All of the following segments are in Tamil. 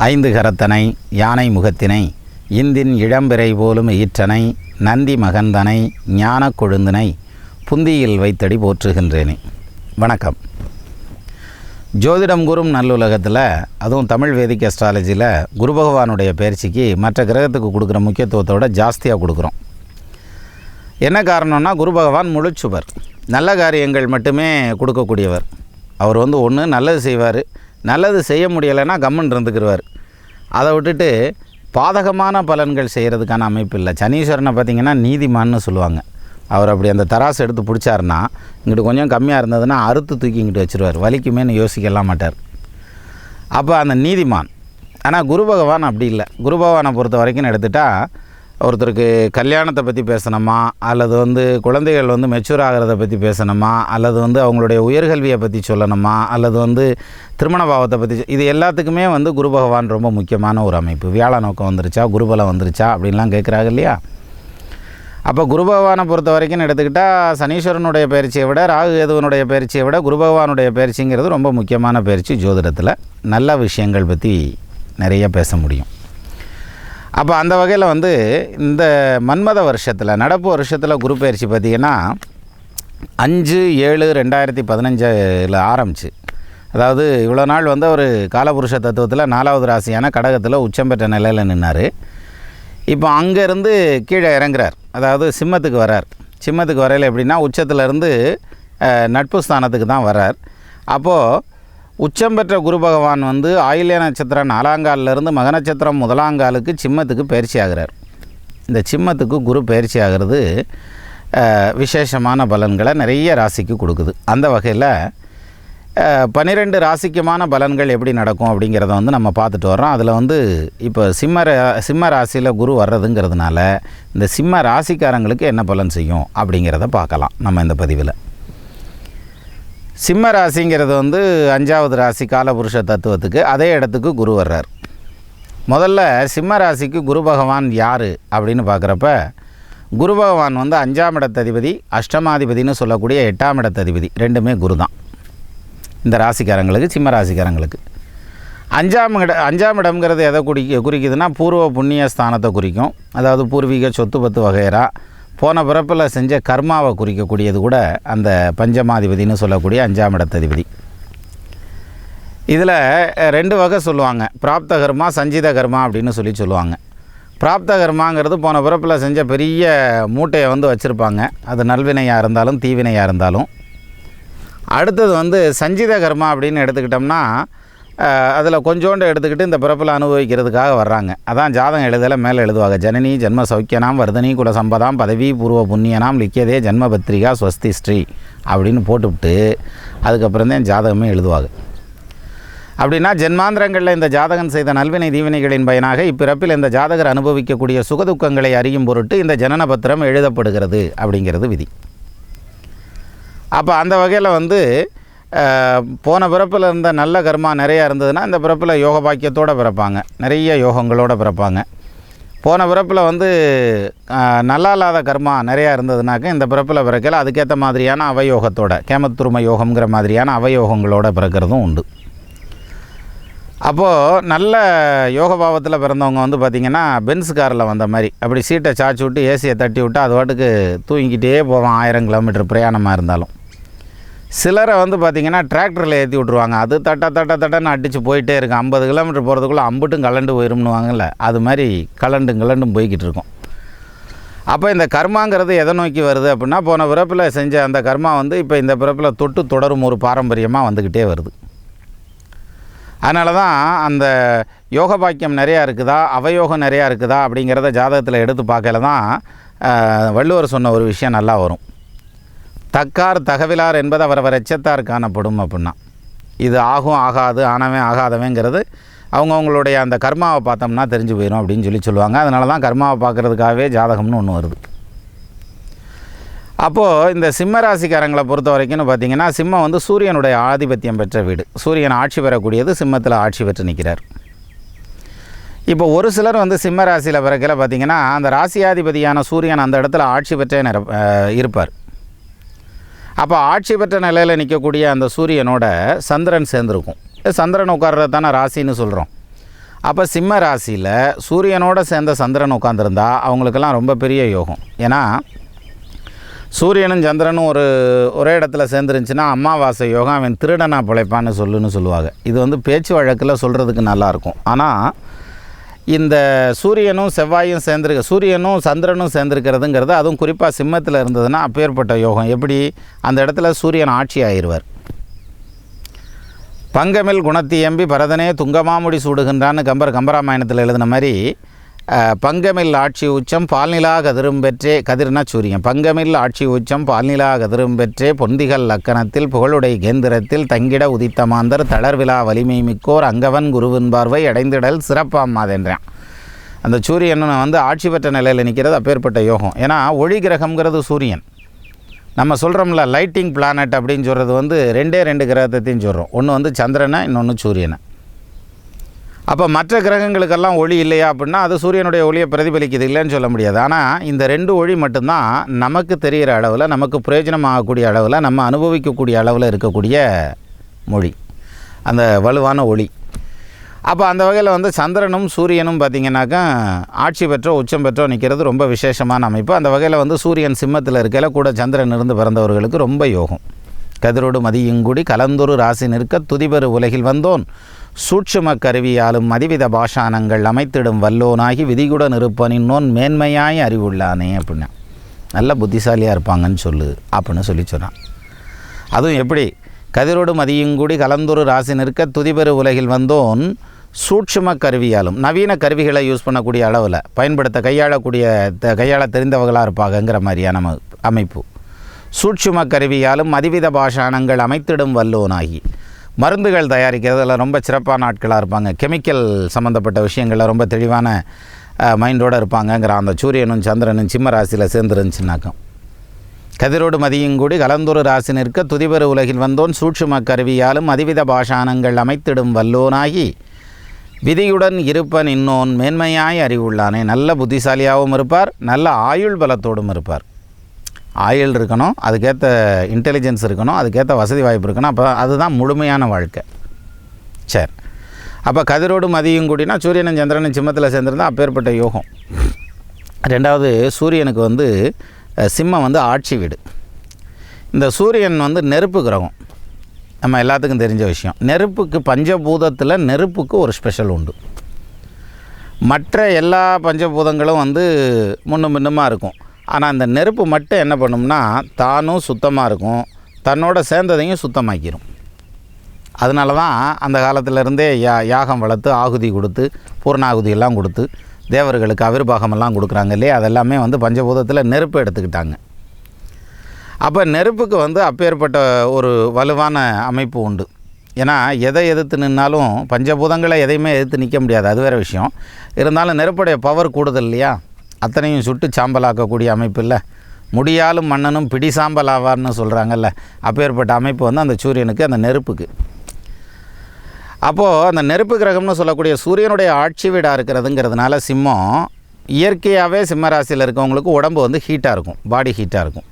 ஐந்து கரத்தனை யானை முகத்தினை இந்தின் இளம்பிறை போலும் ஈற்றனை நந்தி மகந்தனை ஞான கொழுந்தினை புந்தியில் வைத்தடி போற்றுகின்றேனே. வணக்கம். ஜோதிடம் கூறும் நல்லுலகத்தில், அதுவும் தமிழ் வேதிக் அஸ்ட்ராலஜியில் குரு பகவானுடைய பயிற்சிக்கு மற்ற கிரகத்துக்கு கொடுக்குற முக்கியத்துவத்தோட ஜாஸ்தியாக கொடுக்குறோம். என்ன காரணம்னா, குரு பகவான் முழுச்சுவர், நல்ல காரியங்கள் மட்டுமே கொடுக்கக்கூடியவர். அவர் ஒன்று நல்லது செய்வார், நல்லது செய்ய முடியலைன்னா கம்முன்னு இருந்துக்கிடுவார். அதை விட்டுட்டு பாதகமான பலன்கள் செய்கிறதுக்கான அமைப்பு இல்லை. சனீஸ்வரனை பார்த்திங்கன்னா நீதிமான்னு சொல்லுவாங்க. அவர் அப்படி அந்த தராசு எடுத்து பிடிச்சாருன்னா, இங்கிட்டு கொஞ்சம் கம்மியாக இருந்ததுன்னா அறுத்து தூக்கி இங்கிட்டு வச்சுருவார், வலிக்குமேன்னு யோசிக்கலாம் மாட்டார். அப்போ அந்த நீதிமான். ஆனால் குரு பகவான் அப்படி இல்லை. குரு பகவானை பொறுத்த வரைக்கும் எடுத்துட்டால், ஒருத்தருக்கு கல்யாணத்தை பற்றி பேசணுமா, அல்லது குழந்தைகள் மெச்சூர் ஆகிறத பற்றி பேசணுமா, அல்லது அவங்களுடைய உயர்கல்வியை பற்றி சொல்லணுமா, அல்லது திருமண பாவத்தை பற்றி, இது எல்லாத்துக்குமே குரு பகவான் ரொம்ப முக்கியமான ஒரு அமைப்பு. வியாழ நோக்கம் வந்துருச்சா, குருபலம் வந்துருச்சா அப்படின்லாம் கேட்குறாங்க இல்லையா. அப்போ குரு பகவானை பொறுத்த வரைக்கும் எடுத்துக்கிட்டால், சனீஸ்வரனுடைய பயிற்சியை விட, ராகு கேதுவனுடைய பயிற்சியை விட குரு பகவானுடைய பயிற்சிங்கிறது ரொம்ப முக்கியமான பயிற்சி. ஜோதிடத்தில் நல்ல விஷயங்கள் பற்றி நிறைய பேச முடியும். அப்போ அந்த வகையில் இந்த மன்மத வருஷத்தில், நடப்பு வருஷத்தில் குரு பயிற்சி பார்த்திங்கன்னா 5/7/2015 ஆரம்பிச்சு. அதாவது இவ்வளோ நாள் ஒரு காலபுருஷ தத்துவத்தில் 4வது ராசியான கடகத்தில் உச்சம் பெற்ற நிலையில் நின்னார். இப்போ அங்கேருந்து கீழே இறங்குறார். அதாவது சிம்மத்துக்கு வரார். சிம்மத்துக்கு வரையில் எப்படின்னா, உச்சத்துலேருந்து நட்பு ஸ்தானத்துக்கு தான் வரார். அப்போது உச்சம் பெற்ற குரு பகவான் ஆயில்ய நட்சத்திரம் 4ஆங்காலிருந்து மக நட்சத்திரம் 1ஆங்காலுக்கு சிம்மத்துக்கு பயிற்சி ஆகிறார். இந்த சிம்மத்துக்கு குரு பயிற்சி ஆகிறது விசேஷமான பலன்களை நிறைய ராசிக்கு கொடுக்குது. அந்த வகையில் 12 ராசிக்குமான பலன்கள் எப்படி நடக்கும் அப்படிங்கிறத நம்ம பார்த்துட்டு வர்றோம். அதில் இப்போ சிம்ம ராசியில் குரு வர்றதுங்கிறதுனால இந்த சிம்ம ராசிக்காரங்களுக்கு என்ன பலன் செய்யும் அப்படிங்கிறத பார்க்கலாம் நம்ம இந்த பதிவில். சிம்ம ராசிங்கிறது 5வது ராசி காலபுருஷ தத்துவத்துக்கு, அதே இடத்துக்கு குரு வர்றார். முதல்ல சிம்ம ராசிக்கு குரு பகவான் யார் அப்படின்னு பார்க்குறப்ப, குரு பகவான் 5ஆம் இடத்ததிபதி, அஷ்டமாதிபதினு சொல்லக்கூடிய 8ஆம் இடத்ததிபதி, ரெண்டுமே குரு தான் இந்த ராசிக்காரங்களுக்கு, சிம்ம ராசிக்காரங்களுக்கு. 5ஆம் இடம்ங்கிறது எதை குறிக்குதுன்னா, பூர்வ புண்ணிய ஸ்தானத்தை குறிக்கும். அதாவது பூர்வீக சொத்து பத்து வகைரா போன பிறப்பில் செஞ்ச கர்மாவை குறிக்கக்கூடியது கூட அந்த பஞ்சமாதிபதினு சொல்லக்கூடிய 5ஆம் இடத்ததிபதி. இதில் 2 வகை சொல்லுவாங்க, பிராப்த கர்மா, சஞ்சித கர்மா அப்படின்னு சொல்லுவாங்க. பிராப்த கர்மாங்கிறது போன பிறப்பில் செஞ்ச பெரிய மூட்டையை வச்சுருப்பாங்க, அது நல்வினையாக இருந்தாலும் தீவினையாக இருந்தாலும். அடுத்தது சஞ்சித கர்மா அப்படின்னு எடுத்துக்கிட்டோம்னா, அதில் கொஞ்சோண்டு எடுத்துக்கிட்டு இந்த பிறப்பில் அனுபவிக்கிறதுக்காக வர்றாங்க. அதான் ஜாதகம் எழுதலை மேலே எழுதுவாங்க, ஜனனி ஜென்ம சௌக்கியனாம் வர்தனி குல சம்பதாம் பதவி பூர்வ புண்ணியனாம் லிக்கியதே ஜென்ம பத்திரிகா ஸ்வஸ்தி ஸ்ரீ அப்படின்னு போட்டுவிட்டு அதுக்கப்புறம் தான் ஜாதகமே எழுதுவாங்க. அப்படின்னா ஜென்மாந்திரங்களில் இந்த ஜாதகன் செய்த நல்வினை தீவினைகளின் பயனாக இப்பிறப்பில் இந்த ஜாதகர் அனுபவிக்கக்கூடிய சுகதுக்கங்களை அறியும் பொருட்டு இந்த ஜனன பத்திரம் எழுதப்படுகிறது அப்படிங்கிறது விதி. அப்போ அந்த வகையில் போன பிறப்பில் இருந்த நல்ல கர்மா நிறையா இருந்ததுன்னா இந்த பிறப்பில் யோக பாக்கியத்தோடு பிறப்பாங்க, நிறைய யோகங்களோடு பிறப்பாங்க. போன பிறப்பில் நல்லா இல்லாத கர்மா நிறையா இருந்ததுனாக்க இந்த பிறப்பில் பிறக்கல அதுக்கேற்ற மாதிரியான அவயோகத்தோட, கேமத்துரும யோகங்கிற மாதிரியான அவயோகங்களோடு பிறக்கிறதும் உண்டு. அப்போது நல்ல யோக பாவத்தில் பிறந்தவங்க பார்த்திங்கன்னா, பென்ஸ் காரில் வந்த மாதிரி அப்படி சீட்டை சாய்ச்சி விட்டு ஏசியை தட்டி விட்டு அது பாட்டுக்கு தூங்கிக்கிட்டே போவான் 1000 கிலோமீட்டர் பிரயாணமாக இருந்தாலும். சிலரை பார்த்திங்கன்னா டிராக்டரில் ஏற்றி விட்ருவாங்க, அது தட்டன்னு அடித்து போயிட்டே இருக்கும். 50 கிலோமீட்டர் போகிறதுக்குள்ளே அம்புட்டும் கலண்டு போயிரும்னுவாங்கல்ல, அது மாதிரி கலண்டும் போய்கிட்டு இருக்கும். அப்போ இந்த கர்மாங்கிறது எதை நோக்கி வருது அப்படின்னா, போன பிறப்பில் செஞ்ச அந்த கர்மா இப்போ இந்த பிறப்பில் தொட்டு தொடரும் ஒரு பாரம்பரியமாக வந்துக்கிட்டே வருது. அதனால தான் அந்த யோக பாக்கியம் நிறையா இருக்குதா, அவயோகம் நிறையா இருக்குதா அப்படிங்கிறத ஜாதகத்தில் எடுத்து பார்க்கல தான் வள்ளுவர் சொன்ன ஒரு விஷயம் நல்லா வரும். தக்கார் தகவிலார் என்பது அவரவர் எச்சத்தார் காணப்படும் அப்படின்னா, இது ஆகும் ஆகாது, ஆனவன் ஆகாதவங்கிறது அவங்கவுங்களுடைய அந்த கர்மாவை பார்த்தோம்னா தெரிஞ்சு போயிடும் அப்படின்னு சொல்லுவாங்க. அதனால தான் கர்மாவை பார்க்குறதுக்காகவே ஜாதகம்னு ஒன்று வருது. அப்போது இந்த சிம்ம ராசிக்காரங்களை பொறுத்த வரைக்கும்னு பார்த்திங்கன்னா, சிம்மம் சூரியனுடைய ஆதிபத்தியம் பெற்ற வீடு. சூரியன் ஆட்சி பெறக்கூடியது, சிம்மத்தில் ஆட்சி பெற்று நிற்கிறார். இப்போ ஒரு சிலர் சிம்ம ராசியில் பிறக்கல பார்த்திங்கன்னா, அந்த ராசியாதிபதியான சூரியன் அந்த இடத்துல ஆட்சி பெற்றே இருப்பார். அப்போ ஆட்சி பெற்ற நிலையில் நிற்கக்கூடிய அந்த சூரியனோட சந்திரன் சேர்ந்துருக்கும். சந்திரன் உட்கார்றது தானே ராசின்னு சொல்கிறோம். அப்போ சிம்ம ராசியில் சூரியனோடு சேர்ந்த சந்திரன் உட்காந்துருந்தா அவங்களுக்கெல்லாம் ரொம்ப பெரிய யோகம். ஏன்னா சூரியனும் சந்திரனும் ஒரே இடத்துல சேர்ந்துருந்துச்சுன்னா அமாவாசை யோகம், அவன் திருடனா பிழைப்பான்னு சொல்லுவாங்க. இது வந்து பேச்சு வழக்கில் சொல்கிறதுக்கு நல்லாயிருக்கும். ஆனால் இந்த சூரியனும் செவ்வாயும் சூரியனும் சந்திரனும் சேர்ந்துருக்கிறதுங்கிறது, அதுவும் குறிப்பாக சிம்மத்தில் இருந்ததுன்னா அப்பேற்பட்ட யோகம். எப்படி அந்த இடத்துல சூரியன் ஆட்சி ஆயிடுவார். பங்கமில் குணத்தியம்பி பரதனே துங்கமாமுடி சூடுகின்றான்னு கம்பராமாயணத்தில் எழுதின மாதிரி, பங்கமில் ஆட்சி உச்சம் பால்நிலா கதிரும் பெற்றே, கதிர்னா சூரியன், பங்கமில் ஆட்சி உச்சம் பால்நிலா கதிரும் பெற்றே பொந்திகள் லக்கணத்தில் புகழுடை கேந்திரத்தில் தங்கிட உதித்த மாந்தர் தளர்விழா வலிமை மிக்கோர் அங்கவன் குருவின் பார்வை அடைந்திடல் சிறப்பாமாதென்றான். அந்த சூரியன் வந்து ஆட்சி பெற்ற நிலையில் நிற்கிறது அப்பேற்பட்ட யோகம். ஏன்னா ஒளி கிரகங்கிறது சூரியன். நம்ம சொல்கிறோம்ல லைட்டிங் பிளானட் அப்படின்னு சொல்கிறது வந்து ரெண்டு கிரகத்தையும் சொல்கிறோம். ஒன்று வந்து சந்திரனை, இன்னொன்று சூரியனை. அப்போ மற்ற கிரகங்களுக்கெல்லாம் ஒளி இல்லையா அப்படின்னா அது சூரியனுடைய ஒளியை பிரதிபலிக்குது, இல்லைன்னு சொல்ல முடியாது. ஆனால் இந்த 2 ஒளி மட்டும்தான் நமக்கு தெரிகிற அளவில், நமக்கு பிரயோஜனமாகக்கூடிய அளவில், நம்ம அனுபவிக்கக்கூடிய அளவில் இருக்கக்கூடிய மொழி, அந்த வலுவான ஒளி. அப்போ அந்த வகையில் வந்து சந்திரனும் சூரியனும் பார்த்திங்கனாக்கா ஆட்சி பெற்றோ உச்சம் பெற்றோ நிற்கிறது ரொம்ப விசேஷமான அமைப்பு. அந்த வகையில் வந்து சூரியன் சிம்மத்தில் இருக்கையில் கூட சந்திரன் இருந்து பிறந்தவர்களுக்கு ரொம்ப யோகம். கதிரோடு மதியுங்குடி கலந்தொரு ராசி நிற்க துதிபெரு உலகில் வந்தோன் சூட்சும கருவியாலும் மதிவித பாஷானங்கள் அமைத்திடும் வல்லோனாகி விதிகுடன் இருப்பனின்னோன் மேன்மையாய் அறிவுள்ளானே அப்படின்னா நல்ல புத்திசாலியாக இருப்பாங்கன்னு அப்படின்னு சொல்கிறான். அதுவும் எப்படி? கதிரோடு மதியுங்குடி கலந்தொரு ராசி நிற்க துதிபெரு உலகில் வந்தோன் சூட்சும கருவியாலும், நவீன கருவிகளை யூஸ் பண்ணக்கூடிய அளவில் கையாள தெரிந்தவர்களாக இருப்பாங்கங்கிற மாதிரியான அமைப்பு. சூட்சும கருவியாலும் மதிவித பாஷானங்கள் அமைத்திடும் வல்லோனாகி, மருந்துகள் தயாரிக்கிறதுல ரொம்ப சிறப்பான ஆட்களாக இருப்பாங்க. கெமிக்கல் சம்மந்தப்பட்ட விஷயங்களில் ரொம்ப தெளிவான மைண்டோடு இருப்பாங்கங்கிற அந்த சூரியனும் சந்திரனும் சிம்ம ராசியில் சேர்ந்துருந்துச்சுனாக்கும். கதிரோடு மதியுங்கூடி கலந்தொரு ராசி நிற்க துதிபெரு உலகில் வந்தோன் சூட்சும கருவியாலும் மதிவித பாஷானங்கள் அமைத்திடும் வல்லோனாகி விதியுடன் இருப்பன் இன்னோன் மேன்மையாய் அறிவுள்ளானே. நல்ல புத்திசாலியாகவும் இருப்பார், நல்ல ஆயுள் பலத்தோடும் இருப்பார். ஆயுள் இருக்கணும், அதுக்கேற்ற இன்டெலிஜென்ஸ் இருக்கணும், அதுக்கேற்ற வசதி வாய்ப்பு இருக்கணும். அப்போ அதுதான் முழுமையான வாழ்க்கை. சரி, அப்போ கதிரோடு மதியும் கூடினா சூரியனும் சந்திரனும் சிம்மத்தில் சேர்ந்துருந்தால் அப்பேற்பட்ட யோகம். ரெண்டாவது, சூரியனுக்கு வந்து சிம்மம் வந்து ஆட்சி வீடு. இந்த சூரியன் வந்து நெருப்பு கிரகம், நம்ம எல்லாத்துக்கும் தெரிஞ்ச விஷயம். நெருப்புக்கு பஞ்சபூதத்தில் நெருப்புக்கு ஒரு ஸ்பெஷல் உண்டு. மற்ற எல்லா பஞ்சபூதங்களும் வந்து முன்னும் பின்னுமாக இருக்கும். ஆனால் அந்த நெருப்பு மட்டும் என்ன பண்ணும்னா தானும் சுத்தமாக இருக்கும், தன்னோட சேர்ந்ததையும் சுத்தமாக்கிடும். அதனால தான் அந்த காலத்திலேருந்தே யாகம் வளர்த்து ஆகுதி கொடுத்து பூர்ணாகுதியெல்லாம் கொடுத்து தேவர்களுக்கு அவிர்வாகமெல்லாம் கொடுக்குறாங்க இல்லையா, அதெல்லாமே வந்து பஞ்சபூதத்தில் நெருப்பு எடுத்துக்கிட்டாங்க. அப்போ நெருப்புக்கு வந்து அப்பேற்பட்ட ஒரு வலுவான அமைப்பு உண்டு. ஏன்னா எதை எதிர்த்து நின்னாலும், பஞ்சபூதங்களை எதையுமே எதிர்த்து நிற்க முடியாது, அது வேறு விஷயம். இருந்தாலும் நெருப்புடைய பவர் கூடுதல் இல்லையா, அத்தனையும் சுட்டு சாம்பலாக்கக்கூடிய அமைப்பு இல்லை. முடியாலும் மன்னனும் பிடி சாம்பல் ஆவார்னு சொல்கிறாங்கல்ல, அப்பேற்பட்ட அமைப்பு வந்து அந்த சூரியனுக்கு, அந்த நெருப்புக்கு. அப்போது அந்த நெருப்பு கிரகம்னு சொல்லக்கூடிய சூரியனுடைய ஆட்சி வீடாக இருக்கிறதுங்கிறதுனால சிம்மம் இயற்கையாகவே சிம்ம ராசியில் இருக்கவங்களுக்கு உடம்பு வந்து ஹீட்டாக இருக்கும், பாடி ஹீட்டாக இருக்கும்.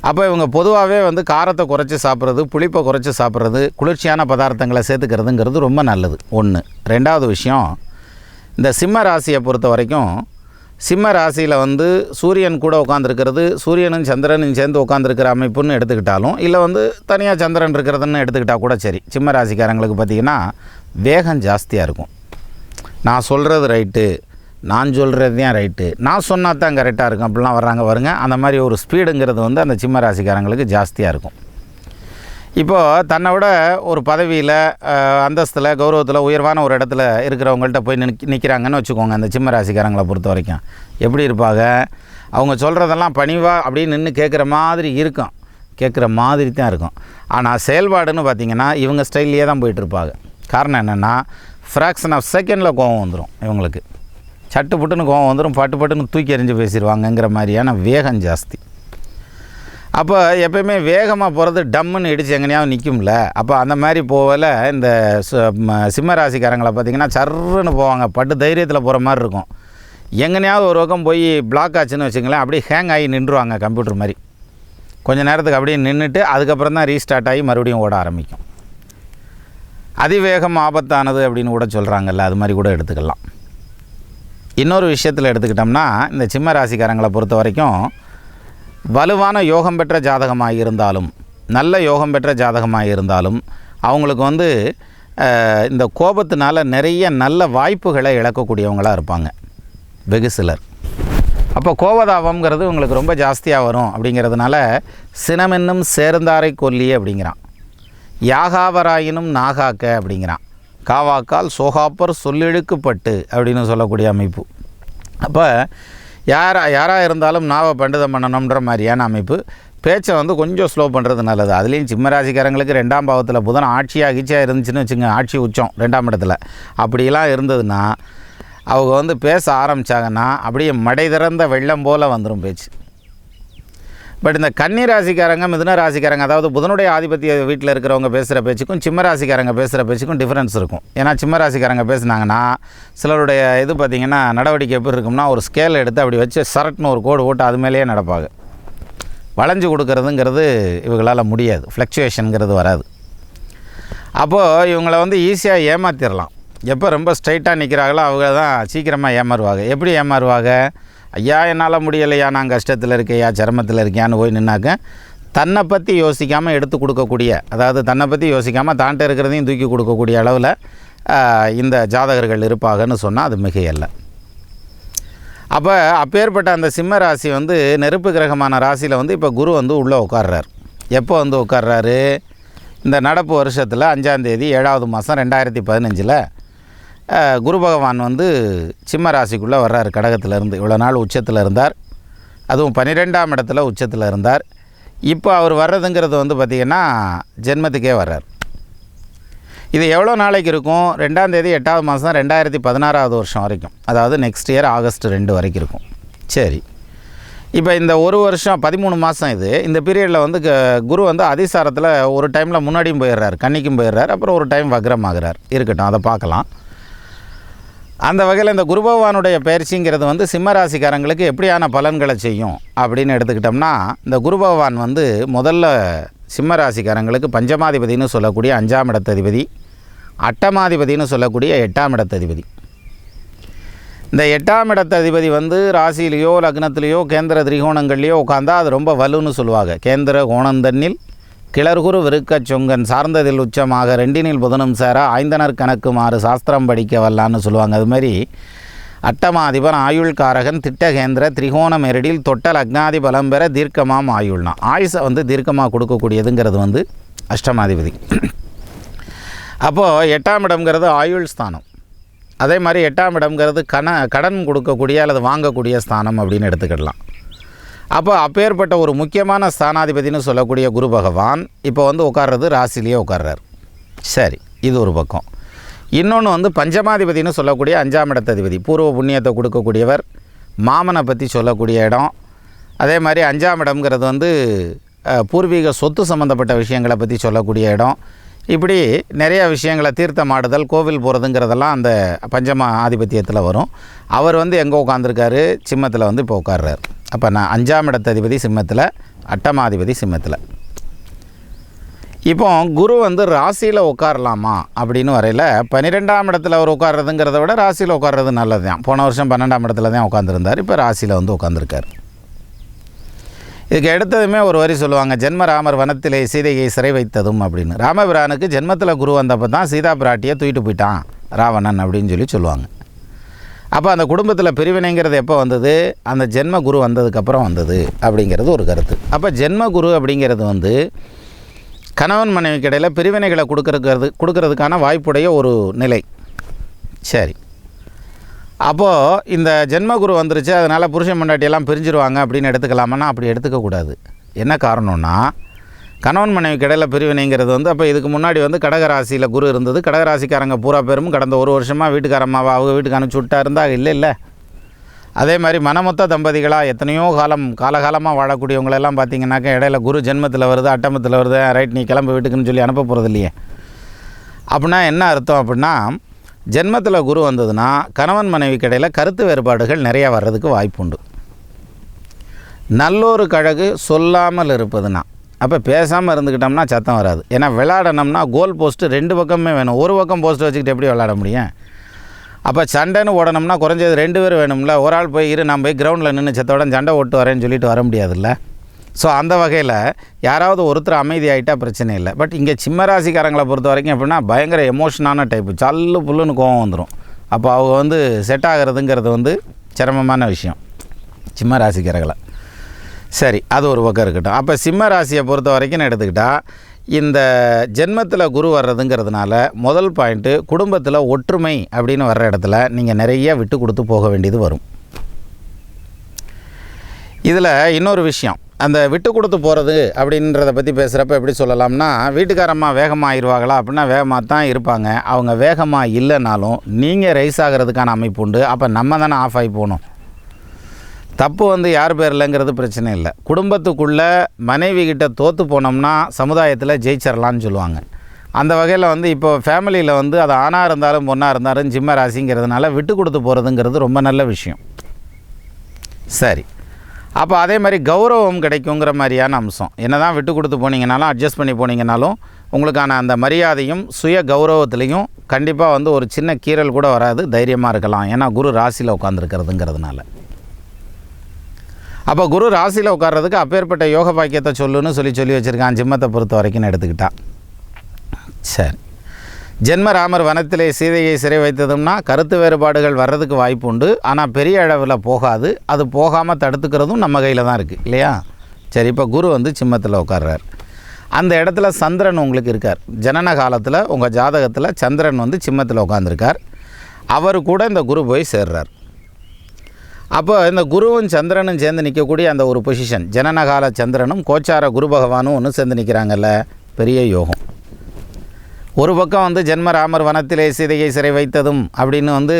அப்போ இவங்க பொதுவாகவே வந்து காரத்தை குறைச்சி சாப்பிட்றது, புளிப்பை குறைச்சி சாப்பிட்றது, குளிர்ச்சியான பதார்த்தங்களை சேர்த்துக்கிறதுங்கிறது ரொம்ப நல்லது. ஒன்று. ரெண்டாவது விஷயம், இந்த சிம்ம ராசியை பொறுத்த வரைக்கும் சிம்ம ராசியில் வந்து சூரியன் கூட உட்காந்துருக்கிறது, சூரியனும் சந்திரனும் சேர்ந்து உட்காந்துருக்கிற அமைப்புன்னு எடுத்துக்கிட்டாலும், இல்லை வந்து தனியாக சந்திரன் இருக்கிறதுன்னு எடுத்துக்கிட்டால் கூட சரி, சிம்ம ராசிக்காரங்களுக்கு பார்த்திங்கன்னா வேகம் ஜாஸ்தியாக இருக்கும். நான் சொல்கிறது ரைட்டு, நான் சொல்கிறது தான் ரைட்டு, நான் சொன்னால் தான் கரெக்டாக இருக்கும் அப்படிலாம் வருங்க. அந்த மாதிரி ஒரு ஸ்பீடுங்கிறது வந்து அந்த சிம்ம ராசிக்காரங்களுக்கு ஜாஸ்தியாக இருக்கும். இப்போது தன்னை விட ஒரு பதவியில், அந்தஸ்தில், கௌரவத்தில், உயர்வான ஒரு இடத்துல இருக்கிறவங்கள்ட்ட போய் நிற்கிறாங்கன்னு வச்சுக்கோங்க. அந்த சிம்ம ராசிக்காரங்களை பொறுத்த வரைக்கும் எப்படி இருப்பாங்க, அவங்க சொல்கிறதெல்லாம் பணிவாக அப்படின்னு நின்று கேட்குற மாதிரி இருக்கும், கேட்குற மாதிரி தான் இருக்கும். ஆனால் செயல்பாடுன்னு பார்த்திங்கன்னா இவங்க ஸ்டைல்லையே தான் போயிட்டுருப்பாங்க. காரணம் என்னென்னா, ஃப்ராக்ஷன் ஆஃப் செகண்டில் கோவம் வந்துடும் இவங்களுக்கு. சட்டு புட்டுன்னு கோவம் வந்துடும், பட்டுன்னு தூக்கி எறிஞ்சு பேசிடுவாங்கங்கிற மாதிரியான வேகம் ஜாஸ்தி. அப்போ எப்போயுமே வேகமாக போகிறது டம்முன்னு இடித்து எங்கேயாவது நிற்கும்ல, அப்போ அந்த மாதிரி போகல இந்த சிம்ம ராசிக்காரங்களை பார்த்திங்கன்னா சர்ன்னு போவாங்க, பட்டு தைரியத்தில் போகிற மாதிரி இருக்கும். எங்கேயாவது ஒரு பக்கம் போய் பிளாக் ஆச்சுன்னு வச்சுங்களேன், அப்படியே ஹேங் ஆகி நின்றுவாங்க கம்ப்யூட்டர் மாதிரி. கொஞ்சம் நேரத்துக்கு அப்படியே நின்றுட்டு அதுக்கப்புறம் தான் ரீஸ்டார்ட் ஆகி மறுபடியும் ஓட ஆரம்பிக்கும். அதிவேகம் ஆபத்தானது அப்படின்னு கூட சொல்கிறாங்கல்ல, அது மாதிரி கூட எடுத்துக்கலாம். இன்னொரு விஷயத்தில் எடுத்துக்கிட்டோம்னா, இந்த சிம்ம ராசிக்காரங்களை பொறுத்த வரைக்கும் வலுவான யோகம் பெற்ற ஜாதகமாக இருந்தாலும், நல்ல யோகம் பெற்ற ஜாதகமாக இருந்தாலும் அவங்களுக்கு இந்த கோபத்தினால நிறைய நல்ல வாய்ப்புகளை இழக்கக்கூடியவங்களாக இருப்பாங்க வெகு சிலர். அப்போ கோபதாபம்ங்கிறது உங்களுக்கு ரொம்ப ஜாஸ்தியாக வரும். அப்படிங்கிறதுனால சினமென்னும் சேர்ந்தாரை கொல்லி அப்படிங்கிறான், யாகாவராயினும் நாகாக்க அப்படிங்கிறான், காவாக்கால் சோகாப்பர் சொல்லிழுக்குப்பட்டு அப்படின்னு சொல்லக்கூடிய அமைப்பு. அப்போ யாராக இருந்தாலும் நாவை பண்டிதம் பண்ணணுன்ற மாதிரியான அமைப்பு. பேச்சை கொஞ்சம் ஸ்லோ பண்ணுறது நல்லது. அதுலேயும் சிம்மராசிக்காரங்களுக்கு 2ஆம் பாவத்தில் புதன் ஆட்சியாக கீச்சியாக இருந்துச்சுன்னு வச்சுங்க, ஆட்சி உச்சம் 2ஆம் இடத்துல அப்படிலாம் இருந்ததுன்னா அவங்க பேச ஆரம்பித்தாங்கன்னா அப்படியே மடை திறந்த வெள்ளம் போல் வந்துடும் பேச்சு. பட் இந்த கன்னி ராசிக்காரங்க, மிதுன ராசிக்காரங்க, அதாவது புதனுடைய ஆதிபத்திய வீட்டில் இருக்கிறவங்க பேசுகிற பேச்சுக்கும் சிம்ம ராசிக்காரங்க பேசுகிற பேச்சுக்கும் டிஃப்ரென்ஸ் இருக்கும். ஏன்னா சிம்ம ராசிக்காரங்க பேசுனாங்கன்னா சிலருடைய பார்த்திங்கன்னா நடவடிக்கை எப்படி இருக்கும்னா, ஒரு ஸ்கேல் எடுத்து அப்படி வச்சு சரட்னு ஒரு கோடு போட்டு அது மேலேயே நடப்பாங்க. வளைஞ்சு கொடுக்கறதுங்கிறது இவங்களால் முடியாது, ஃப்ளக்சுவேஷனுங்கிறது வராது. அப்போது இவங்களை ஈஸியாக ஏமாற்றிடலாம். எப்போ ரொம்ப ஸ்ட்ரைட்டாக நிற்கிறாங்களோ அவங்க தான் சீக்கிரமாக ஏமாறுவாங்க. எப்படி ஏமாறுவாங்க? ஐயா என்னால் முடியலையா, நான் கஷ்டத்தில் இருக்கையா, சிரமத்தில் இருக்கியான்னு போய் நின்னாக்க தன்னை பற்றி யோசிக்காமல் எடுத்து கொடுக்கக்கூடிய, அதாவது தன்னை பற்றி யோசிக்காமல் தான்ட்டு இருக்கிறதையும் தூக்கி கொடுக்கக்கூடிய அளவில் இந்த ஜாதகர்கள் இருப்பாங்கன்னு சொன்னால் அது மிகையல்ல. அப்போ அப்பேற்பட்ட அந்த சிம்ம ராசி நெருப்பு கிரகமான ராசியில் இப்போ குரு உள்ளே உட்கார்றார். எப்போ உட்கார்றாரு? இந்த நடப்பு வருஷத்தில் 5ஆம் தேதி 7ஆவது மாதம் 2015 குரு பகவான் சிம்ம ராசிக்குள்ளே வர்றார் கடகத்திலேருந்து. இவ்வளோ நாள் உச்சத்தில் இருந்தார், அதுவும் 12ஆம் இடத்துல உச்சத்தில் இருந்தார். இப்போ அவர் வர்றதுங்கிறது பார்த்திங்கன்னா ஜென்மத்துக்கே வர்றார். இது எவ்வளோ நாளைக்கு இருக்கும்? 2ஆம் தேதி 8ஆவது மாதம் 2016ஆவது வருஷம் வரைக்கும், அதாவது நெக்ஸ்ட் இயர் ஆகஸ்ட் 2 வரைக்கும் இருக்கும். சரி, இப்போ இந்த ஒரு வருஷம் 13 மாதம் இந்த பீரியடில் குரு அதிசாரத்தில் ஒரு டைமில் முன்னாடியும் போயிடுறார், கன்னிக்கும் போயிடுறார், அப்புறம் ஒரு டைம் வக்ரமாகிறார். இருக்கட்டும், அதை பார்க்கலாம். அந்த வகையில் இந்த குரு பகவானுடைய பயிற்சிங்கிறது சிம்ம ராசிக்காரங்களுக்கு எப்படியான பலன்களை செய்யும் அப்படின்னு எடுத்துக்கிட்டோம்னா, இந்த குரு பகவான் முதல்ல சிம்ம ராசிக்காரங்களுக்கு பஞ்சமாதிபதினு சொல்லக்கூடிய 5ஆம் இடத்ததிபதி, அட்டமாதிபதினு சொல்லக்கூடிய 8ஆம் இடத்ததிபதி. இந்த 8ஆம் இடத்ததிபதி ராசியிலையோ லக்னத்திலேயோ கேந்திர திரிகோணங்கள்லையோ உட்காந்தா அது ரொம்ப வலுன்னு சொல்லுவாங்க. கேந்திர கோணந்தன்னில் கிளர்குரு விருக்க சொங்கன் சார்ந்ததில் உச்சமாக 2நில் புதனும் சேர ஆய்ந்தனர் கணக்கு மாறு சாஸ்திரம் படிக்க வல்லான்னு சொல்லுவாங்க. அதுமாதிரி அட்டமாதிபன் ஆயுள்காரகன் திட்டகேந்திர திரிகோண மெரிடில் தொட்டல் அக்னாதி பலம் பெற தீர்க்கமாம் ஆயுள்னா, ஆயுசை தீர்க்கமாக கொடுக்கக்கூடியதுங்கிறது அஷ்டமாதிபதி. அப்போது 8ஆம் இடம்ங்கிறது ஆயுள் ஸ்தானம். அதே மாதிரி 8ஆம் இடம்ங்கிறது கடன் கொடுக்கக்கூடிய அல்லது வாங்கக்கூடிய ஸ்தானம் அப்படின்னு எடுத்துக்கிடலாம். அப்போ அப்பேற்பட்ட ஒரு முக்கியமான ஸ்தானாதிபதினு சொல்லக்கூடிய குரு பகவான் இப்போ உட்கார்றது ராசிலேயே உட்கார்றார். சரி, இது ஒரு பக்கம். இன்னொன்று பஞ்சமாதிபதினு சொல்லக்கூடிய 5ஆம் இடத்ததிபதி, பூர்வ புண்ணியத்தை கொடுக்கக்கூடியவர், மாமனை பற்றி சொல்லக்கூடிய இடம். அதே மாதிரி 5ஆம் இடம்ங்கிறது பூர்வீக சொத்து சம்மந்தப்பட்ட விஷயங்களை பற்றி சொல்லக்கூடிய இடம். இப்படி நிறைய விஷயங்களை தீர்த்தமாடுதல், கோவில் போகிறதுங்கிறதெல்லாம் அந்த பஞ்சம ஆதிபத்தியத்தில் வரும். அவர் எங்கே உட்காந்துருக்காரு? சிம்மத்தில் இப்போ உட்கார்றார். அப்போ நான் 5ஆம் இடத்ததிபதி சிம்மத்தில், அட்டமாதிபதி சிம்மத்தில். இப்போ குரு ராசியில் உட்காரலாமா அப்படின்னு வரையில் 12ஆம் இடத்துல அவர் உட்கார்றதுங்கிறத விட ராசியில் உட்கார்றது நல்லது தான். போன வருஷம் 12ஆம் இடத்துல தான் உட்காந்துருந்தார், இப்போ ராசியில் உட்காந்துருக்கார். இதுக்கு எடுத்ததுமே ஒரு வரி சொல்லுவாங்க, ஜென்ம ராமர் வனத்திலே சீதையை சிறை வைத்ததும் அப்படின்னு. ராமபிரானுக்கு ஜென்மத்தில் குரு வந்தப்போ தான் சீதா பிராட்டியை தூக்கிட்டு போயிட்டான் ராவணன் அப்படின்னு சொல்லுவாங்க. அப்போ அந்த குடும்பத்தில் பிரிவினைங்கிறது எப்போ வந்தது? அந்த ஜென்ம குரு வந்ததுக்கப்புறம் வந்தது அப்படிங்கிறது ஒரு கருத்து. அப்போ ஜென்ம குரு அப்படிங்கிறது கணவன் மனைவிக்கு இடையில் பிரிவினைகளை கொடுக்கறதுக்கான வாய்ப்புடைய ஒரு நிலை. சரி, அப்போது இந்த ஜென்மகுரு வந்துருச்சு, அதனால் புருஷன் பொண்டாட்டியெல்லாம் பிரிஞ்சிருவாங்க அப்படின்னு எடுத்துக்கலாமன்னா அப்படி எடுத்துக்கக்கூடாது. என்ன காரணம்னா, கணவன் மனைவிக்கு இடையில் பிரிவினைங்கிறது அப்போ இதுக்கு முன்னாடி கடகராசியில் குரு இருந்தது. கடகராசிக்காரங்க பூரா பேரும் கடந்த ஒரு வருஷமாக வீட்டுக்காரம்மாவை அவங்க வீட்டுக்கு அனுப்பிச்சி விட்டா இருந்தால் இல்லை. அதே மாதிரி மனமொத்த தம்பதிகளாக எத்தனையோ காலகாலமாக வாழக்கூடியவங்களெல்லாம் பார்த்திங்கனாக்கா இடையில குரு ஜென்மத்தில் வருது, அட்டமத்தில் வருது, ரைட் நீ கிளம்பு வீட்டுக்குன்னு சொல்லி அனுப்ப போகிறது இல்லையே. அப்படின்னா என்ன அர்த்தம்? அப்படின்னா ஜென்மத்தில் குரு வந்ததுன்னா கணவன் மனைவிக்கு இடையில் கருத்து வேறுபாடுகள் நிறையா வர்றதுக்கு வாய்ப்பு உண்டு. நல்லொரு கழகு சொல்லாமல் இருப்பதுனா, அப்போ பேசாமல் இருந்துக்கிட்டோம்னா சத்தம் வராது. ஏன்னா விளையாடணும்னா கோல் போஸ்ட்டு 2 பக்கமே வேணும். ஒரு பக்கம் போஸ்ட்டு வச்சுக்கிட்டு எப்படி விளையாட முடியும்? அப்போ சண்டைன்னு ஓடணும்னா குறைஞ்சது 2 பேர் வேணும்ல. ஒரு ஆள் போய் நான் போய் கிரவுண்டில் நின்று செத்தோட சண்டை ஓட்டு வரேன்னு சொல்லிட்டு வர முடியாதுல்ல. ஸோ அந்த வகையில் யாராவது ஒருத்தர் அமைதியாகிட்டால் பிரச்சனை இல்லை. பட் இங்கே சிம்ம ராசிக்காரங்களை பொறுத்த வரைக்கும் எப்படின்னா பயங்கர எமோஷனான டைப்பு, சல்லு புல்லுன்னு கோவம் வந்துடும். அப்போ அவங்க செட் ஆகிறதுங்கிறது சிரமமான விஷயம் சிம்ம ராசிக்காரர்களை. சரி, அது ஒரு பக்கம் இருக்கட்டும். அப்போ சிம்ம ராசியை பொறுத்த வரைக்கும் எடுத்துக்கிட்டால் இந்த ஜென்மத்தில் குரு வர்றதுங்கிறதுனால முதல் பாயிண்ட்டு, குடும்பத்தில் ஒற்றுமை அப்படின்னு வர்ற இடத்துல நீங்கள் நிறைய விட்டு கொடுத்து போக வேண்டியது வரும். இதில் இன்னொரு விஷயம், அந்த விட்டு கொடுத்து போகிறது அப்படின்றத பற்றி பேசுகிறப்ப எப்படி சொல்லலாம்னா, வீட்டுக்காரம்மா வேகமாக ஆயிடுவாங்களா அப்படின்னா வேகமாக தான் இருப்பாங்க. அவங்க வேகமாக இல்லைனாலும் நீங்கள் ரைஸ் ஆகிறதுக்கான அமைப்பு உண்டு. அப்போ நம்ம தானே ஆஃப் ஆகி போகணும். தப்பு யார் பேர்லங்கிறது பிரச்சனை இல்லை. குடும்பத்துக்குள்ளே மனைவி கிட்ட தோற்று போனோம்னா சமுதாயத்தில் ஜெயிச்சிடலான்னு சொல்லுவாங்க. அந்த வகையில் இப்போ ஃபேமிலியில் அது ஆணாக இருந்தாலும் பொண்ணாக இருந்தாலும் சிம்ம ராசிங்கிறதுனால விட்டு கொடுத்து போகிறதுங்கிறது ரொம்ப நல்ல விஷயம். சரி, அப்போ அதே மாதிரி கௌரவம் கிடைக்குங்கிற மாதிரியான அம்சம். என்ன தான் விட்டு கொடுத்து போனீங்கனாலும் அட்ஜஸ்ட் பண்ணி போனீங்கனாலும் உங்களுக்கான அந்த மரியாதையும் சுய கௌரவத்துலேயும் கண்டிப்பாக ஒரு சின்ன கீறல் கூட வராது. தைரியமாக இருக்கலாம். ஏன்னா குரு ராசியில் உட்காந்துருக்கிறதுங்கிறதுனால. அப்போ குரு ராசியில் உட்கார்றதுக்கு அப்பேற்பட்ட யோக பாக்கியத்தை சொல்லி வச்சுருக்கான் சிம்மத்தை பொறுத்த வரைக்கும் எடுத்துக்கிட்டா. சரி, ஜென்ம ராமர் வனத்திலே சீதையை சிறை வைத்ததும்னா கருத்து வேறுபாடுகள் வர்றதுக்கு வாய்ப்பு உண்டு. ஆனால் பெரிய அளவில் போகாது. அது போகாமல் தடுத்துக்கிறதும் நம்ம கையில் தான் இருக்குது இல்லையா? சரி, இப்போ குரு சிம்மத்தில் உட்கார்றார். அந்த இடத்துல சந்திரன் உங்களுக்கு இருக்கார். ஜனன காலத்தில் உங்கள் ஜாதகத்தில் சந்திரன் சிம்மத்தில் உட்காந்துருக்கார். அவர் கூட இந்த குரு போய் சேர்றார். அப்போ இந்த குருவும் சந்திரனும் சேர்ந்து நிற்கக்கூடிய அந்த ஒரு பொசிஷன், ஜனனகால சந்திரனும் கோச்சார குரு பகவானும் ஒன்று சேர்ந்து நிற்கிறாங்கல்ல, பெரிய யோகம். ஒரு பக்கம் ஜென்ம ராமர் வனத்திலே சீதையை சிறை வைத்ததும் அப்படின்னு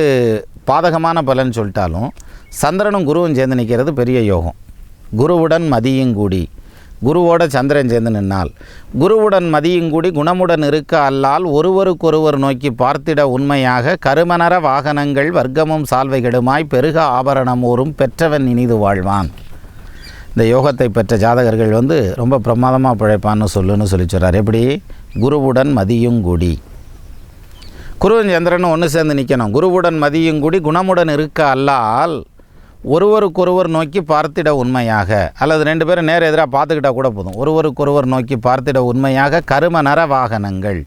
பாதகமான பலன் சொல்லிட்டாலும் சந்திரனும் குருவும் சேர்ந்து நிற்கிறது பெரிய யோகம். குருவுடன் மதியுங்கூடி, குருவோட சந்திரன் சேர்ந்து நின்னால், குருவுடன் மதியுங்கூடி குணமுடன் இருக்க அல்லால் ஒருவருக்கொருவர் நோக்கி பார்த்திட உண்மையாக கருமனர வாகனங்கள் வர்க்கமும் சால்வைகளுமாய் பெருக ஆபரணம் ஊரும் பெற்றவன் இனிது வாழ்வான். இந்த யோகத்தை பெற்ற ஜாதகர்கள் ரொம்ப பிரமாதமாக பிழைப்பான்னு சொல்லி சொல்கிறார். எப்படி? குருவுடன் மதியுங்கூடி, குருவன் சந்திரனும் ஒன்று சேர்ந்து நிற்கணும். குருவுடன் மதியுங்கூடி குணமுடன் இருக்க அல்லால் ஒருவருக்கொருவர் நோக்கி பார்த்திட உண்மையாக, அல்லது 2 பேரும் நேர எதிராக பார்த்துக்கிட்டால் கூட போதும். ஒருவருக்கொருவர் நோக்கி பார்த்திட உண்மையாக கரும நரவாகனங்கள்.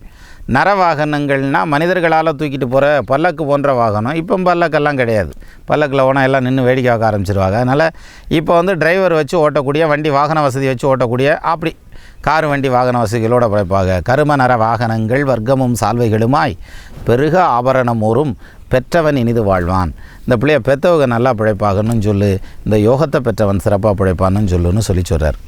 நரவாகனங்கள்னால் மனிதர்களால் தூக்கிட்டு போகிற பல்லக்கு போன்ற வாகனம். இப்போ பல்லக்கெல்லாம் கிடையாது. பல்லக்கில் ஓனால் எல்லாம் நின்று வேடிக்கை பார்க்க ஆரம்பிச்சிருவாங்க. அதனால் இப்போ டிரைவர் வச்சு ஓட்டக்கூடிய வண்டி, வாகன வசதி வச்சு ஓட்டக்கூடிய அப்படி கார் வண்டி வாகன வசதிகளோடு படைப்பாங்க. கரும நர வாகனங்கள் வர்க்கமும் சால்வைகளுமாய் பெருக ஆபரணம் ஊரும் பெற்றவன் இனிது வாழ்வான். இந்த பிள்ளைய பெற்றவங்க நல்லா பிழைப்பாகன்னு சொல்லு, இந்த யோகத்தை பெற்றவன் சிறப்பாக பிழைப்பான்னு சொல்லி சொல்கிறார்.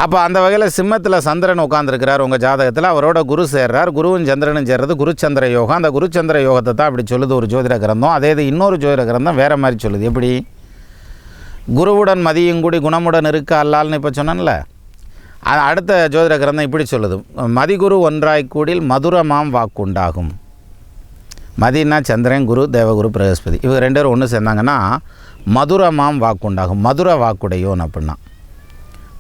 அப்போ அந்த வகையில் சிம்மத்தில் சந்திரன் உட்காந்துருக்கிறார் உங்கள் ஜாதகத்தில். அவரோட குரு சேர்றார். குருவும் சந்திரனும் சேர்றது குருச்சந்திர யோகம். அந்த குருச்சந்திர யோகத்தை தான் அப்படி சொல்லுது ஒரு ஜோதிட கிரந்தம். அதே இது இன்னொரு ஜோதிட கிரந்தம் வேறு மாதிரி சொல்லுது. எப்படி? குருவுடன் மதியுங்கூடி குணமுடன் இருக்க அல்லால்னு இப்போ சொன்னேன்ல, அடுத்த ஜோதிட கிரந்தம் இப்படி சொல்லுது. மதிகுரு ஒன்றாய்க்கூடில் மதுரமாம் வாக்குண்டாகும். மதினா சந்திரன், குரு தேவகுரு பிரகஸ்பதி, இவங்க 2 பேரும் ஒன்று சேர்ந்தாங்கன்னா மதுரமாம் வாக்குண்டாகும். மதுர வாக்குடையோன் அப்படின்னா.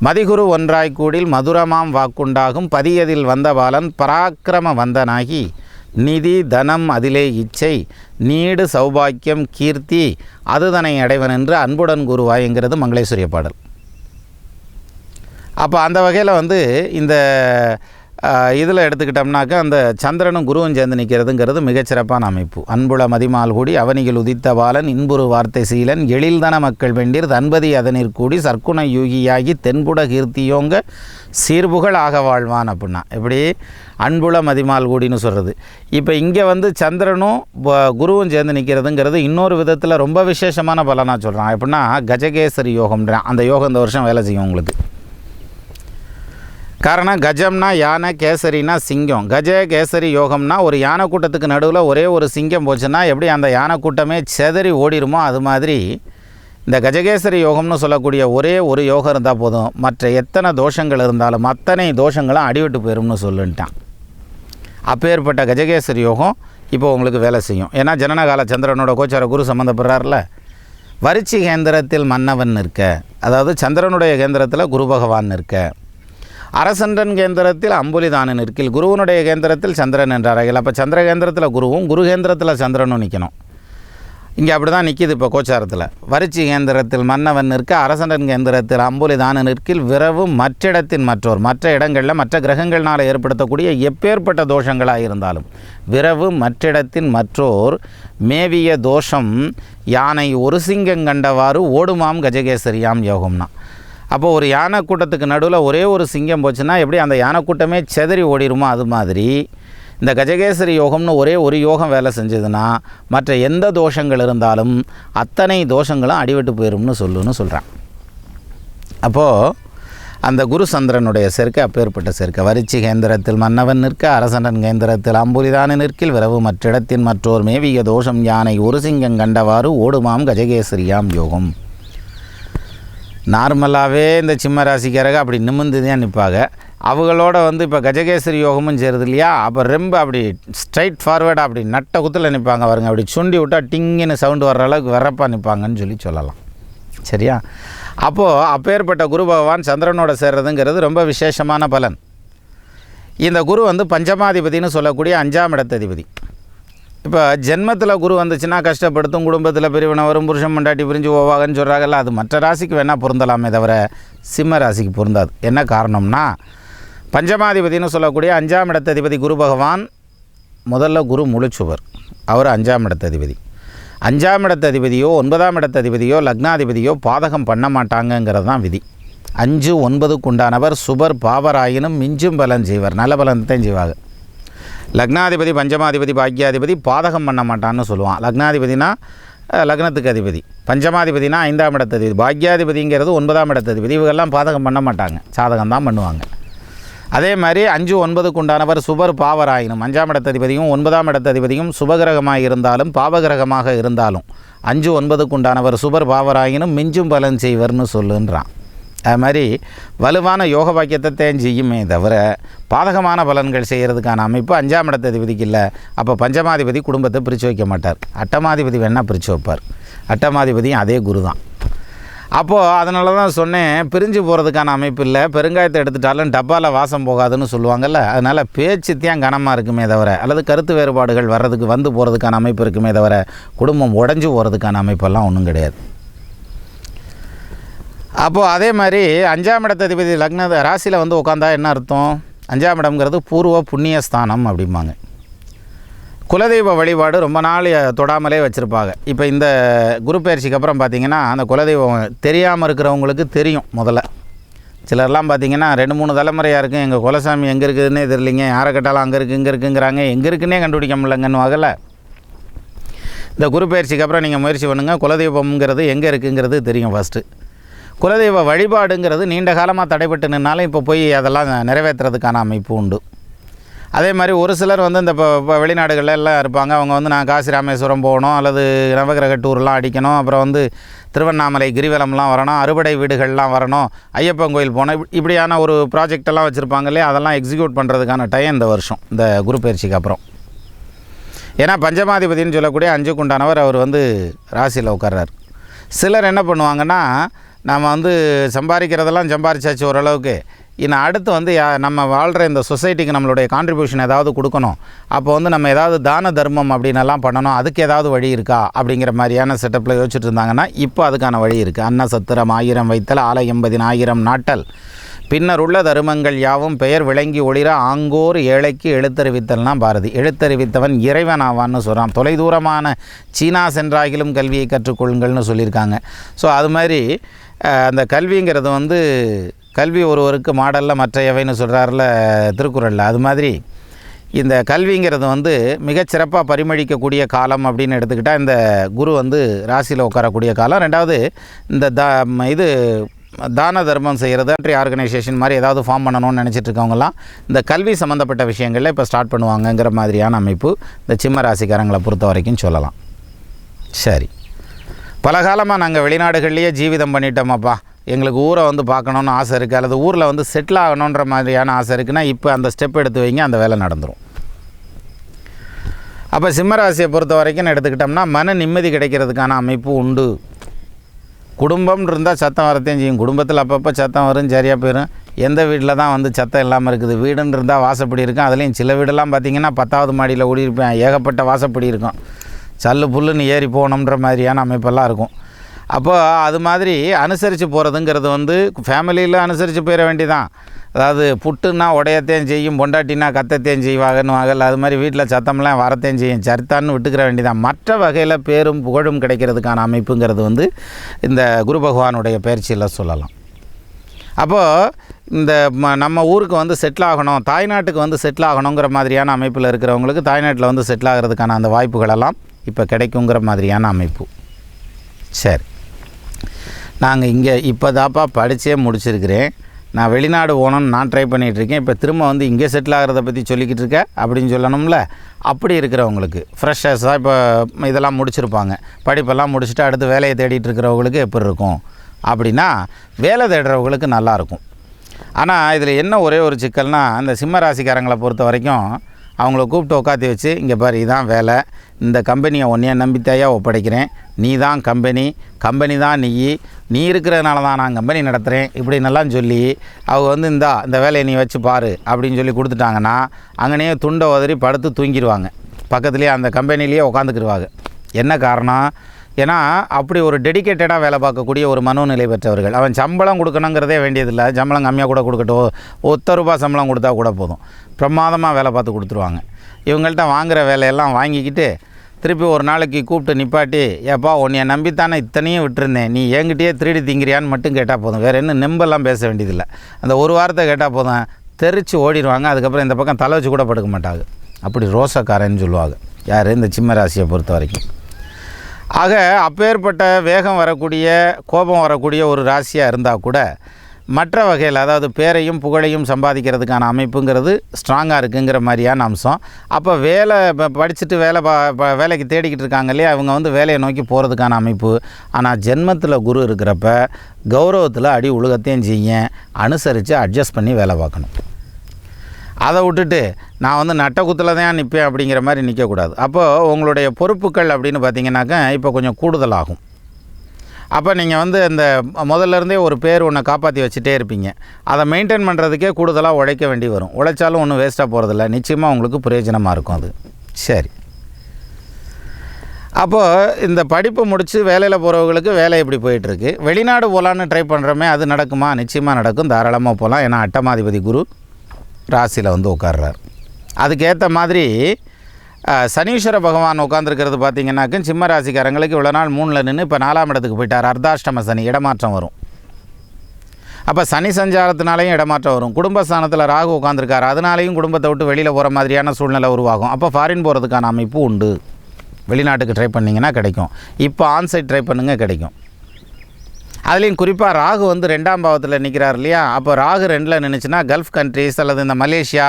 மதிகுரு ஒன்றாய்க்கூடில் மதுரமாம் வாக்குண்டாகும் பதியதில் வந்த பாலன் பராக்கிரம வந்தனாகி நிதி தனம் அதிலே இச்சை நீடு சௌபாக்கியம் கீர்த்தி அதுதனை அடைவன் என்று அன்புடன் குருவாய்ங்கிறது மங்களேஸ்வரிய பாடல். அப்போ அந்த வகையில் இந்த இதில் எடுத்துக்கிட்டோம்னாக்கா அந்த சந்திரனும் குருவும் சேர்ந்து நிற்கிறதுங்கிறது மிகச்சிறப்பான அமைப்பு. அன்புள மதிமால் கூடி அவனிகள் உதித்த பாலன் இன்புறு வார்த்தை சீலன் எழில்தன மக்கள் வெண்டீர் தன்பதி அதனிற் கூடி சர்க்குண யூகியாகி தென்புட கீர்த்தியோங்க சீர்புகழ் ஆக வாழ்வான் அப்படின்னா. எப்படி? அன்புள மதிமால் கூடின்னு சொல்கிறது. இப்போ இங்கே சந்திரனும் குருவும் சேர்ந்து நிற்கிறதுங்கிறது இன்னொரு விதத்தில் ரொம்ப விசேஷமான பலனாக சொல்கிறான். எப்படின்னா கஜகேசரி யோகம்ன்றான். அந்த யோகம் இந்த வருஷம் வேலை செய்யும் உங்களுக்கு. காரணம் கஜம்னா யானை, கேசரினா சிங்கம். கஜ கேசரி யோகம்னா ஒரு யானை கூட்டத்துக்கு நடுவில் ஒரே ஒரு சிங்கம் போச்சுன்னா எப்படி அந்த யானை கூட்டமே செதறி ஓடிடுமோ அது மாதிரி இந்த கஜகேசரி யோகம்னு சொல்லக்கூடிய ஒரே ஒரு யோகம் இருந்தால் போதும், மற்ற எத்தனை தோஷங்கள் இருந்தாலும் அத்தனை தோஷங்களும் அடிவிட்டு போயிடும்னு சொல்லிட்டான். அப்பேற்பட்ட கஜகேசரி யோகம் இப்போ உங்களுக்கு வேலை செய்யும். ஏன்னா ஜனனகால சந்திரனோட கோச்சார குரு சம்மந்தப்படுறாருல. வரிச்சி கேந்திரத்தில் மன்னவன் நிற்க, அதாவது சந்திரனுடைய கேந்திரத்தில் குரு பகவான் நிற்க, அரசன்றன் கேந்திரத்தில் அம்புலிதான நிற்கில், குருவனுடைய கேந்திரத்தில் சந்திரன் என்றார்கள். அப்போ சந்திர கேந்திரத்தில் குருவும் குரு கேந்திரத்தில் சந்திரனும் நிற்கணும். இங்கே அப்படி தான் நிற்கிது. இப்போ கோச்சாரத்தில் வரிச்சி கேந்திரத்தில் மன்னவன் நிற்க, அரசன்றன் கேந்திரத்தில் அம்புலிதான நிற்கில், விரவு மற்றிடத்தின் மற்றோர், மற்ற இடங்களில் மற்ற கிரகங்கள்னால் ஏற்படுத்தக்கூடிய எப்பேற்பட்ட தோஷங்களாக இருந்தாலும், விரவு மற்றிடத்தின் மற்றோர் மேவிய தோஷம் யானை ஒரு சிங்கம் கண்டவாறு ஓடுமாம் கஜகேசரியாம் யோகம்னா. அப்போது ஒரு யானை கூட்டத்துக்கு நடுவில் ஒரே ஒரு சிங்கம் போச்சுன்னா எப்படி அந்த யானை கூட்டமே செதறி ஓடிடுமோ, அது மாதிரி இந்த கஜகேசரி யோகம்னு ஒரே ஒரு யோகம் வேலை செஞ்சதுன்னா மற்ற எந்த தோஷங்கள் இருந்தாலும் அத்தனை தோஷங்களும் அடிவிட்டு போயிடும்னு சொல்கிறேன். அப்போது அந்த குரு சந்திரனுடைய சேர்க்கை அப்பேற்பட்ட சேர்க்கை. வரிச்சி கேந்திரத்தில் மன்னவன் நிற்க, அரசனன் கேந்திரத்தில் அம்புலிதான நிற்கில், விரவு மற்றிடத்தின் மற்றோர் மேவிய தோஷம் யானை ஒரு சிங்கம் கண்டவாறு ஓடுமாம் கஜகேசரியாம் யோகம். நார்மலாகவே இந்த சிம்ம ராசிக்காரங்க அப்படி நிமிர்ந்து தான் நிற்பாங்க. அவங்களோட இப்போ கஜகேசரி யோகமும் சேருது இல்லையா, அப்போ ரொம்ப அப்படி ஸ்ட்ரைட் ஃபார்வேர்டாக அப்படி நட்ட குத்தில் நிற்பாங்க பாருங்க. அப்படி சுண்டி விட்டால் டிங்குன்னு சவுண்டு வர்ற அளவுக்கு வரப்பாக நிற்பாங்கன்னு சொல்லலாம். சரியா? அப்போது அப்பேற்பட்ட குரு பகவான் சந்திரனோட சேர்றதுங்கிறது ரொம்ப விசேஷமான பலன். இந்த குரு பஞ்சமாதிபதினு சொல்லக்கூடிய 5ஆம் இடத்ததிபதி. இப்போ ஜென்மத்தில் குரு வந்துச்சுன்னா கஷ்டப்படுத்தும், குடும்பத்தில் பிரிவினை வரும், புருஷன் மண்டாட்டி பிரிஞ்சு போவாங்கன்னு சொல்கிறாங்கல்ல, அது மற்ற ராசிக்கு வேணால் பொருந்தலாமே தவிர சிம்ம ராசிக்கு பொருந்தாது. என்ன காரணம்னா, பஞ்சமாதிபதினு சொல்லக்கூடிய 5ஆம் இடத்ததிபதி குரு பகவான் முதல்ல குரு முழுச்சுவர், அவர் 5ஆம் இடத்ததிபதி. 5ஆம் இடத்ததிபதியோ 9ஆம் இடத்ததிபதியோ லக்னாதிபதியோ பாதகம் பண்ண மாட்டாங்கங்கிறது தான் விதி. 5, 9க்கு உண்டானவர் சுபர் பாவராயினும் மிஞ்சும் பலன் செய்வார், நல்ல பலன்தான் செய்வாங்க. லக்னாதிபதி பஞ்சமாதிபதி பாக்யாதிபதி பாதகம் பண்ண மாட்டான்னு சொல்லுவான். லக்னாதிபதினா லக்னத்துக்கு அதிபதி, பஞ்சமாதிபதினா 5ஆம் இடத்ததிபதி, பாக்யாதிபதிங்கிறது 9ஆம் இடத்ததிபதி. இவங்கெல்லாம் பாதகம் பண்ண மாட்டாங்க, சாதகம் தான் பண்ணுவாங்க. அதே மாதிரி 5, 9க்கு உண்டானவர் சுபர் பாவராயினும், 5ஆம் இடத்ததிபதியும் 9ஆம் இடத்ததிபதியும் சுபகிரகமாக இருந்தாலும் பாவகிரகமாக இருந்தாலும் 5, 9க்கு உண்டானவர் சுபர் பாவராயினும் மிஞ்சும் பலன் செய்வர்னு சொல்லுன்றான். அது மாதிரி வலுவான யோக பாக்கியத்தை தேஞ்சியுமே தவிர பாதகமான பலன்கள் செய்கிறதுக்கான அமைப்பு 5ஆம் இடத்ததிபதிக்கு இல்லை. அப்போ பஞ்சமாதிபதி குடும்பத்தை பிரித்து வைக்க மாட்டார், அட்டமாதிபதி வேணால் பிரித்து வைப்பார். அட்டமாதிபதியும் அதே குரு தான். அப்போது அதனால தான் சொன்னேன், பிரிஞ்சு போகிறதுக்கான அமைப்பு இல்லை. பெருங்காயத்தை எடுத்துட்டாலும் டப்பாவில் வாசம் போகாதுன்னு சொல்லுவாங்கள்ல, அதனால் பேச்சு தான் கனமாக இருக்குமே தவிர, அல்லது கருத்து வேறுபாடுகள் வர்றதுக்கு வந்து போகிறதுக்கான அமைப்பு இருக்குமே தவிர குடும்பம் உடஞ்சி போகிறதுக்கான அமைப்பெல்லாம் ஒன்றும் கிடையாது. அப்போது அதே மாதிரி 5ஆம் இடத்ததிபதி லக்ன ராசியில் உட்காந்தா என்ன அர்த்தம்? 5ஆம் இடம்ங்கிறது பூர்வ புண்ணிய ஸ்தானம் அப்படிம்பாங்க. குலதெய்வ வழிபாடு ரொம்ப நாள் தொடாமலே வச்சுருப்பாங்க. இப்போ இந்த குரு பயிற்சிக்கு அப்புறம் பார்த்திங்கன்னா அந்த குலதெய்வம் தெரியாமல் இருக்கிறவங்களுக்கு தெரியும். முதல்ல சிலர்லாம் பார்த்திங்கன்னா 2-3 தலைமுறையாக இருக்குது, எங்கள் குலசாமி எங்கே இருக்குதுன்னே தெரியலிங்க, யாரை கேட்டாலும் அங்கே இருக்குது இங்கே இருக்குங்கிறாங்க, எங்கே இருக்குன்னே கண்டுபிடிக்க முடியலங்கன்னு வாங்கல. இந்த குரு பயிற்சிக்கு அப்புறம் நீங்கள் முயற்சி பண்ணுங்கள், குலதெய்வம்ங்கிறது எங்கே இருக்குங்கிறது தெரியும். ஃபஸ்ட்டு குலதெய்வ வழிபாடுங்கிறது நீண்ட காலமாக தடைபட்டு நின்னாலும் இப்போ போய் அதெல்லாம் நிறைவேற்றுறதுக்கான அமைப்பு உண்டு. அதே மாதிரி ஒரு சிலர் இந்த இப்போ வெளிநாடுகளில் எல்லாம் இருப்பாங்க, அவங்க நான் காசி ராமேஸ்வரம் போகணும், அல்லது நவகிரக டூர்லாம் அடிக்கணும், அப்புறம் திருவண்ணாமலை கிரிவலம்லாம் வரணும், அறுபடை வீடுகள்லாம் வரணும், ஐயப்பன் கோயில் போனோம், இப்படியான ஒரு ப்ராஜெக்டெல்லாம் வச்சுருப்பாங்க இல்லையா, அதெல்லாம் எக்ஸிக்யூட் பண்ணுறதுக்கான டைம் இந்த வருஷம், இந்த குரு பயிற்சிக்கு அப்புறம். ஏன்னா பஞ்சமாதிபதினு சொல்லக்கூடிய 5க்கு உண்டானவர் அவர் ராசியில் உட்கார்றார். சிலர் என்ன பண்ணுவாங்கன்னா, நாம் சம்பாதிக்கிறதெல்லாம் சம்பாதிச்சாச்சு ஓரளவுக்கு, இன்னும் அடுத்து நம்ம வாழ்கிற இந்த சொசைட்டிக்கு நம்மளுடைய கான்ட்ரிபியூஷன் ஏதாவது கொடுக்கணும், அப்போ நம்ம ஏதாவது தான தர்மம் அப்படின்னெல்லாம் பண்ணணும், அதுக்கு ஏதாவது வழி இருக்கா அப்படிங்கிற மாதிரியான செட்டப்பில் யோசிச்சுட்டு இருந்தாங்கன்னா இப்போ அதுக்கான வழி இருக்குது. அன்ன சத்திரம் 1000 வைத்தல், ஆலயம் 10,000 நாட்டல், பின்னர் உள்ள தருமங்கள் யாவும் பெயர் விளங்கி ஒளிர ஆங்கோர் ஏழைக்கு எழுத்தறிவித்தல்னா பாரதி. எழுத்தறிவித்தவன் இறைவன் ஆவான்னு சொல்கிறான். தொலைதூரமான சீனா சென்றாகிலும் கல்வியை கற்றுக்கொள்ளுங்கள்னு சொல்லியிருக்காங்க. ஸோ அது மாதிரி அந்த கல்விங்கிறது கல்வி ஒருவருக்கு மாடலில் மற்றையவைன்னு சொல்கிறார்ல திருக்குறளில், அது மாதிரி இந்த கல்விங்கிறது மிகச்சிறப்பாக பரிமளிக்கக்கூடிய காலம் அப்படின்னு எடுத்துக்கிட்டால் இந்த குரு ராசியில் உட்காரக்கூடிய காலம். ரெண்டாவது இந்த தான தர்மம் செய்கிறது, ஆர்கனைசேஷன் மாதிரி ஏதாவது ஃபார்ம் பண்ணணும்னு நினச்சிட்டு இருக்கவங்கலாம் இந்த கல்வி சம்மந்தப்பட்ட விஷயங்களில் இப்போ ஸ்டார்ட் பண்ணுவாங்கங்கிற மாதிரியான அமைப்பு இந்த சிம்ம ராசிக்காரங்களை பொறுத்த வரைக்கும் சொல்லலாம். சரி, பல காலமாக நாங்கள் வெளிநாடுகள்லேயே ஜீவிதம் பண்ணிட்டோமாப்பா, எங்களுக்கு ஊரை பார்க்கணுன்னு ஆசை இருக்குது, அல்லது ஊரில் செட்டில் ஆகணுன்ற மாதிரியான ஆசை இருக்குன்னா இப்போ அந்த ஸ்டெப் எடுத்து வைங்க, அந்த வேலை நடந்துடும். அப்போ சிம்மராசியை பொறுத்த வரைக்கும் எடுத்துக்கிட்டோம்னா மன நிம்மதி கிடைக்கிறதுக்கான அமைப்பு உண்டு. குடும்பம் இருந்தால் சத்தம் வரத்தையும் செய்யும், குடும்பத்தில் அப்பப்போ சத்தம் வரும், சரியாக போயிடும். எந்த வீட்டில் தான் வந்து சத்தம் இல்லாமல் இருக்குது. வீடுன்னு இருந்தால் வாசப்படி இருக்கும். அதுலேயும் சில வீடெல்லாம் பார்த்திங்கன்னா 10வது மாடியில் ஓடிருப்பேன், ஏகப்பட்ட வாசப்படி இருக்கும். சல்லு புல்லுன்னு ஏறி போகணுன்ற மாதிரியான அமைப்பெல்லாம் இருக்கும். அப்போது அது மாதிரி அனுசரித்து போகிறதுங்கிறது வந்து ஃபேமிலியில் அனுசரித்து போயிட வேண்டியதான். அதாவது புட்டுன்னா உடையத்தையும் செய்யும், பொண்டாட்டினா கத்தத்தையும் செய்வாங்கன்னு வாங்கல, அது மாதிரி வீட்டில் சத்தம்லாம் வரத்தையும் செய்யும், சரித்தான்னு விட்டுக்கிற வேண்டியதான். மற்ற வகையில் பேரும் புகழும் கிடைக்கிறதுக்கான அமைப்புங்கிறது வந்து இந்த குரு பகவானுடைய பயிற்சியில் சொல்லலாம். அப்போது இந்த நம்ம ஊருக்கு வந்து செட்டில் ஆகணும், தாய்நாட்டுக்கு வந்து செட்டில் ஆகணுங்கிற மாதிரியான அமைப்பில் இருக்கிறவங்களுக்கு தாய்நாட்டில் வந்து செட்டில் ஆகிறதுக்கான அந்த வாய்ப்புகளெல்லாம் இப்போ கிடைக்குங்கிற மாதிரியான அமைப்பு. சரி, நாங்கள் இங்கே இப்போ தாப்பா படித்தே முடிச்சிருக்கிறேன், நான் வெளிநாடு போகணுன்னு நான் ட்ரை பண்ணிகிட்ருக்கேன், இப்போ திரும்ப வந்து இங்கே செட்டில் ஆகிறத பற்றி சொல்லிக்கிட்டு இருக்கேன் அப்படின்னு சொல்லணும்ல. அப்படி இருக்கிறவங்களுக்கு ஃப்ரெஷர்ஸாக இப்போ இதெல்லாம் முடிச்சிருப்பாங்க, படிப்பெல்லாம் முடிச்சுட்டு அடுத்து வேலையை தேடிட்டு இருக்கிறவங்களுக்கு எப்படி இருக்கும் அப்படின்னா, வேலை தேடுறவங்களுக்கு நல்லாயிருக்கும். ஆனால் இதில் என்ன ஒரே ஒரு சிக்கல்னால், இந்த சிம்ம ராசிக்காரங்களை பொறுத்த வரைக்கும் அவங்கள கூப்பிட்டு உட்காத்தி வச்சு, இங்கே பாரு இதான் வேலை, இந்த கம்பெனியை ஒன்றைய நம்பித்தாயாக ஒப்படைக்கிறேன், நீ தான் கம்பெனி தான் நீ இருக்கிறதுனால தான் நான் கம்பெனி நடத்துகிறேன் இப்படின்னெல்லாம் சொல்லி அவங்க வந்து இந்த வேலையை நீ வச்சு பாரு அப்படின்னு சொல்லி கொடுத்துட்டாங்கன்னா, அங்கேயே துண்டை உதறி படுத்து தூங்கிடுவாங்க, பக்கத்துலேயே அந்த கம்பெனிலேயே உட்காந்துக்கிடுவாங்க. என்ன காரணம்? ஏன்னா அப்படி ஒரு டெடிக்கேட்டடாக வேலை பார்க்கக்கூடிய ஒரு மனோநிலை பெற்றவர்கள். அவன் சம்பளம் கொடுக்கணுங்கிறதே வேண்டியதில்லை, சம்பளம் கம்மியாக கூட கொடுக்கட்டும், ₹1 சம்பளம் கொடுத்தா கூட போதும், பிரமாதமாக வேலை பார்த்து கொடுத்துருவாங்க. இவங்கள்ட்ட வாங்குகிற வேலையெல்லாம் வாங்கிக்கிட்டு திருப்பி ஒரு நாளைக்கு கூப்பிட்டு நிப்பாட்டி, ஏப்பா உன்னைய நம்பித்தானே இத்தனையும் விட்டுருந்தேன், நீ என்கிட்டயே திருடி திங்கிறியான்னு மட்டும் கேட்டால் போதும், வேறு என்ன நெம்பெல்லாம் பேச வேண்டியதில்லை. அந்த ஒரு வாரத்தை கேட்டால் போதும், தெரித்து ஓடிடுவாங்க. அதுக்கப்புறம் இந்த பக்கம் தலை வச்சு கூட படுக்க மாட்டாங்க. அப்படி ரோசக்காரன்னு சொல்லுவாங்க யார், இந்த சிம்ம ராசியை பொறுத்த வரைக்கும். ஆக அப்பேற்பட்ட வேகம் வரக்கூடிய, கோபம் வரக்கூடிய ஒரு ராசியாக இருந்தால் கூட மற்ற வகையில், அதாவது பேரையும் புகழையும் சம்பாதிக்கிறதுக்கான அமைப்புங்கிறது ஸ்ட்ராங்காக இருக்குங்கிற மாதிரியான அம்சம். அப்போ வேலை படிச்சுட்டு வேலைக்கு தேடிக்கிட்டு இருக்காங்க இல்லையா, அவங்க வந்து வேலையை நோக்கி போகிறதுக்கான அமைப்பு. ஆனால் ஜென்மத்தில் குரு இருக்கிறப்ப கௌரவத்தில் அடி உலகத்தையும் செய்ய அனுசரித்து அட்ஜஸ்ட் பண்ணி வேலை பார்க்கணும். அதை விட்டுட்டு நான் வந்து நட்டக்குத்தில் தான் நிற்பேன் அப்படிங்கிற மாதிரி நிற்கக்கூடாது. அப்போது உங்களுடைய பொறுப்புகள் அப்படின்னு பார்த்தீங்கன்னாக்கா இப்போ கொஞ்சம் கூடுதலாகும். அப்போ நீங்கள் வந்து இந்த முதல்லேருந்தே ஒரு பேர் ஒன்று காப்பாற்றி வச்சுட்டே இருப்பீங்க, அதை மெயின்டைன் பண்ணுறதுக்கே கூடுதலாக உழைக்க வேண்டி வரும். உழைச்சாலும் ஒன்றும் வேஸ்ட்டாக போகிறதில்ல, நிச்சயமாக உங்களுக்கு பிரயோஜனமாக இருக்கும் அது. சரி, அப்போது இந்த படிப்பு முடித்து வேலையில் போகிறவங்களுக்கு வேலை எப்படி போயிட்டுருக்கு, வெளிநாடு போகலான்னு ட்ரை பண்ணுறோமே, அது நடக்குமா? நிச்சயமாக நடக்கும், தாராளமாக போகலாம். ஏன்னா 8ஆம் குரு ராசியில் வந்து உட்கார்றார். அதுக்கேற்ற மாதிரி சனீஸ்வர பகவான் உட்காந்துருக்கிறது பார்த்திங்கன்னாக்க சிம்ம ராசிக்காரங்களுக்கு இவ்வளோ நாள் 3ல் நின்று இப்போ 4ஆம் இடத்துக்கு போயிட்டார். அர்த்தாஷ்டம சனி, இடமாற்றம் வரும். அப்போ சனி சஞ்சாரத்தினாலையும் இடமாற்றம் வரும். குடும்பஸ்தானத்தில் ராகு உட்காந்துருக்கார், அதனாலையும் குடும்பத்தை விட்டு வெளியில் போகிற மாதிரியான சூழ்நிலை உருவாகும். அப்போ ஃபாரின் போகிறதுக்கான அமைப்பு உண்டு. வெளிநாட்டுக்கு ட்ரை பண்ணிங்கன்னா கிடைக்கும். இப்போ ஆன்சைட் ட்ரை பண்ணுங்கள், கிடைக்கும். அதுலேயும் குறிப்பாக ராகு வந்து 2ஆம் பாவத்தில் நிற்கிறார் இல்லையா, அப்போ ராகு 2ல் நின்றுச்சுன்னா கல்ஃப் கண்ட்ரிஸ் அல்லது இந்த மலேசியா,